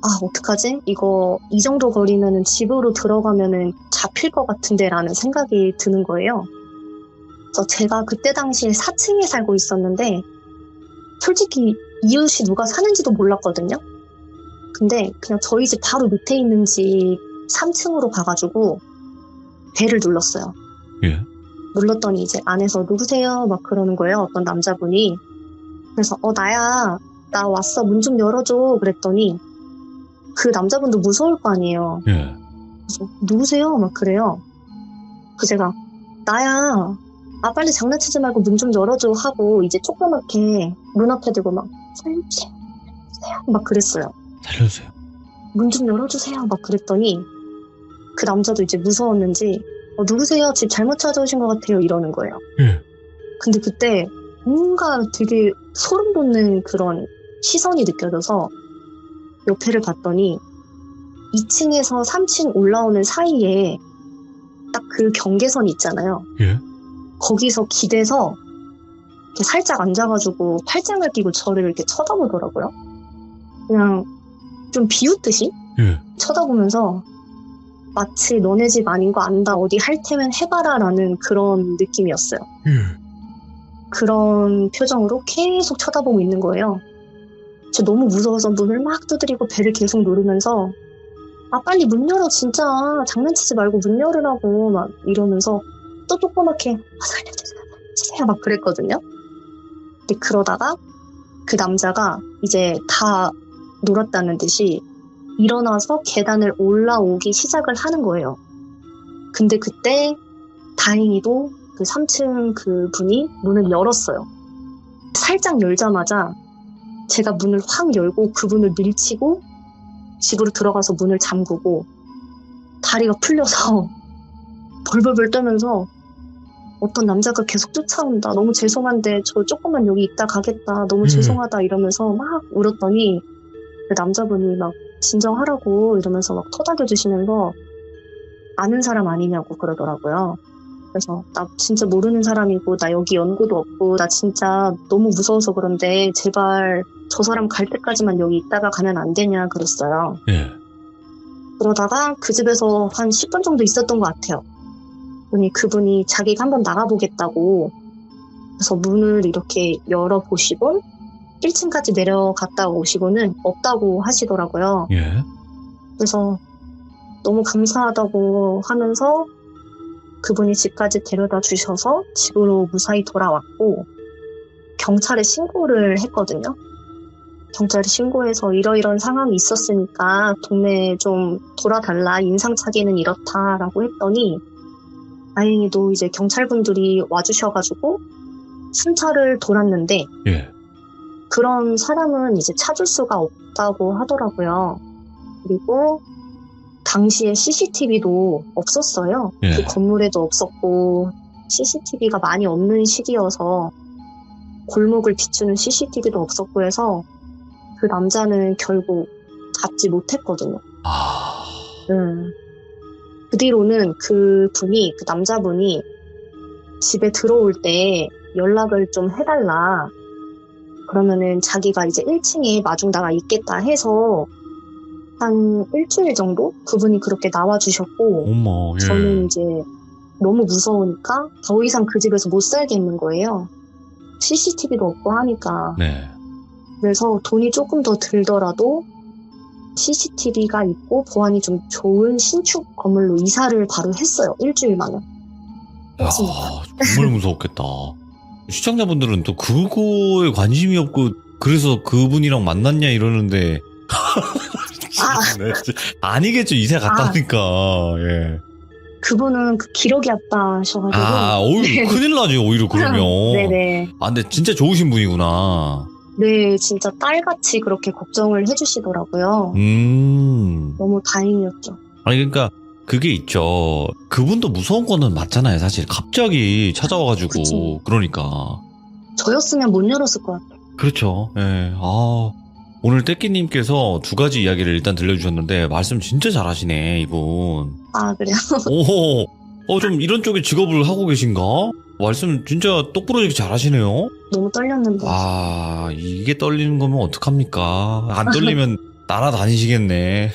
아, 어떡하지? 이거 이 정도 거리면은 집으로 들어가면은 잡힐 것 같은데 라는 생각이 드는 거예요. 그래서 제가 그때 당시에 4층에 살고 있었는데 솔직히 이웃이 누가 사는지도 몰랐거든요. 근데 그냥 저희 집 바로 밑에 있는 집 3층으로 가가지고 벨을 눌렀어요. 예. 눌렀더니 이제 안에서 누구세요? 막 그러는 거예요. 어떤 남자분이. 그래서 나야. 나 왔어. 문 좀 열어줘. 그랬더니 그 남자분도 무서울 거 아니에요. 예. 그래서 누구세요? 막 그래요. 그 제가 나야. 아, 빨리 장난치지 말고 문 좀 열어줘 하고 이제 조그맣게 문 앞에 대고 막 살려주세요. 막 그랬어요. 살려주세요. 문 좀 열어주세요. 막 그랬더니 그 남자도 이제 무서웠는지 누구세요? 집 잘못 찾아오신 것 같아요. 이러는 거예요. 예. 근데 그때 뭔가 되게 소름 돋는 그런 시선이 느껴져서 옆에를 봤더니 2층에서 3층 올라오는 사이에 딱 그 경계선 있잖아요. 예. 거기서 기대서 이렇게 살짝 앉아가지고 팔짱을 끼고 저를 이렇게 쳐다보더라고요. 그냥 좀 비웃듯이 예. 쳐다보면서 마치 너네 집 아닌 거 안다 어디 할 테면 해봐라 라는 그런 느낌이었어요. 예. 그런 표정으로 계속 쳐다보고 있는 거예요. 저 너무 무서워서 문을 막 두드리고 배를 계속 누르면서 아, 빨리 문 열어 진짜 장난치지 말고 문 열으라고 막 이러면서 또 조그맣게 살려주세요 막 그랬거든요. 근데 그러다가 그 남자가 이제 다 놀았다는 듯이 일어나서 계단을 올라오기 시작을 하는 거예요. 근데 그때 다행히도 그 3층 그 분이 문을 열었어요. 살짝 열자마자 제가 문을 확 열고 그분을 밀치고 집으로 들어가서 문을 잠그고 다리가 풀려서 벌벌벌 떨면서 어떤 남자가 계속 쫓아온다. 너무 죄송한데 저 조금만 여기 있다 가겠다. 너무 죄송하다 이러면서 막 울었더니 그 남자분이 막 진정하라고 이러면서 막 토닥여 주시면서 아는 사람 아니냐고 그러더라고요. 그래서 나 진짜 모르는 사람이고 나 여기 연고도 없고 나 진짜 너무 무서워서 그런데 제발 저 사람 갈 때까지만 여기 있다가 가면 안 되냐 그랬어요. 예. 그러다가 그 집에서 한 10분 정도 있었던 것 같아요. 그분이 자기가 한번 나가보겠다고 그래서 문을 이렇게 열어보시고 1층까지 내려갔다 오시고는 없다고 하시더라고요. 예. 그래서 너무 감사하다고 하면서 그분이 집까지 데려다 주셔서 집으로 무사히 돌아왔고 경찰에 신고를 했거든요. 경찰에 신고해서 이러이런 상황이 있었으니까 동네에 좀 돌아달라, 인상착의는 이렇다라고 했더니 다행히도 이제 경찰분들이 와주셔가지고 순찰을 돌았는데 예. 그런 사람은 이제 찾을 수가 없다고 하더라고요. 그리고 당시에 CCTV도 없었어요. 예. 그 건물에도 없었고 CCTV가 많이 없는 시기여서 골목을 비추는 CCTV도 없었고 해서 그 남자는 결국 잡지 못했거든요. 아. 그 뒤로는 그 남자분이 집에 들어올 때 연락을 좀 해달라. 그러면은 자기가 이제 1층에 마중 나가 있겠다 해서 한 일주일 정도 그분이 그렇게 나와주셨고 어머, 예. 저는 이제 너무 무서우니까 더 이상 그 집에서 못 살겠는 거예요. CCTV도 없고 하니까. 네. 그래서 돈이 조금 더 들더라도 CCTV가 있고 보안이 좀 좋은 신축 건물로 이사를 바로 했어요. 일주일 만에. 야, 정말 무서웠겠다. 시청자분들은 또 그거에 관심이 없고 그래서 그분이랑 만났냐 이러는데 네, 아니겠죠. 이사 갔다니까. 예. 그분은 그 기러기 아빠셔가지고. 오히려 큰일 나죠. 오히려 그러면. 네네. 아, 근데 진짜 좋으신 분이구나. 네, 진짜 딸같이 그렇게 걱정을 해주시더라고요. 너무 다행이었죠. 아니 그러니까 그게 있죠. 그분도 무서운 거는 맞잖아요. 사실 갑자기 찾아와가지고. 그치. 그러니까. 저였으면 못 열었을 것 같아요. 그렇죠. 예. 오늘 떼끼님께서 두 가지 이야기를 일단 들려주셨는데 말씀 진짜 잘하시네 이분. 아, 그래요? 오, 좀 이런 쪽의 직업을 하고 계신가? 말씀 진짜 똑부러지게 잘하시네요. 너무 떨렸는데. 이게 떨리는 거면 어떡합니까? 안 떨리면 날아다니시겠네.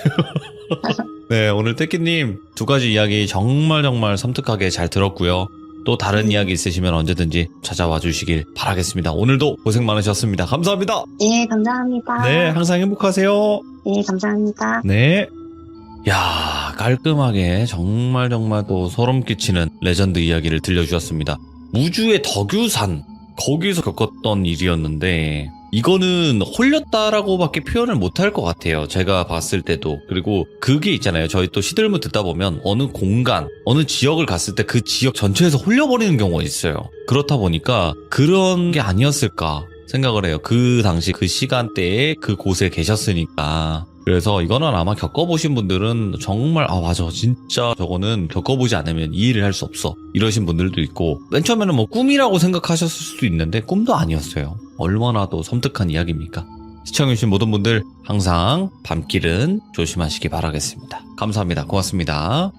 네, 오늘 떼끼님 두 가지 이야기 정말 섬뜩하게 잘 들었고요. 또 다른 이야기 있으시면 언제든지 찾아와 주시길 바라겠습니다. 오늘도 고생 많으셨습니다. 감사합니다. 네, 감사합니다. 네, 항상 행복하세요. 네, 감사합니다. 네. 야, 깔끔하게 정말 또 소름 끼치는 레전드 이야기를 들려주셨습니다. 우주의 덕유산, 거기서 겪었던 일이었는데 이거는 홀렸다라고밖에 표현을 못할 것 같아요. 제가 봤을 때도. 그리고 그게 있잖아요. 저희 또 시들무 듣다 보면 어느 공간, 어느 지역을 갔을 때 그 지역 전체에서 홀려버리는 경우가 있어요. 그렇다 보니까 그런 게 아니었을까 생각을 해요. 그 당시 그 시간대에 그 곳에 계셨으니까. 그래서 이거는 아마 겪어보신 분들은 정말 맞아 진짜 저거는 겪어보지 않으면 이해를 할 수 없어 이러신 분들도 있고, 맨 처음에는 뭐 꿈이라고 생각하셨을 수도 있는데 꿈도 아니었어요. 얼마나 또 섬뜩한 이야기입니까? 시청해주신 모든 분들 항상 밤길은 조심하시기 바라겠습니다. 감사합니다. 고맙습니다.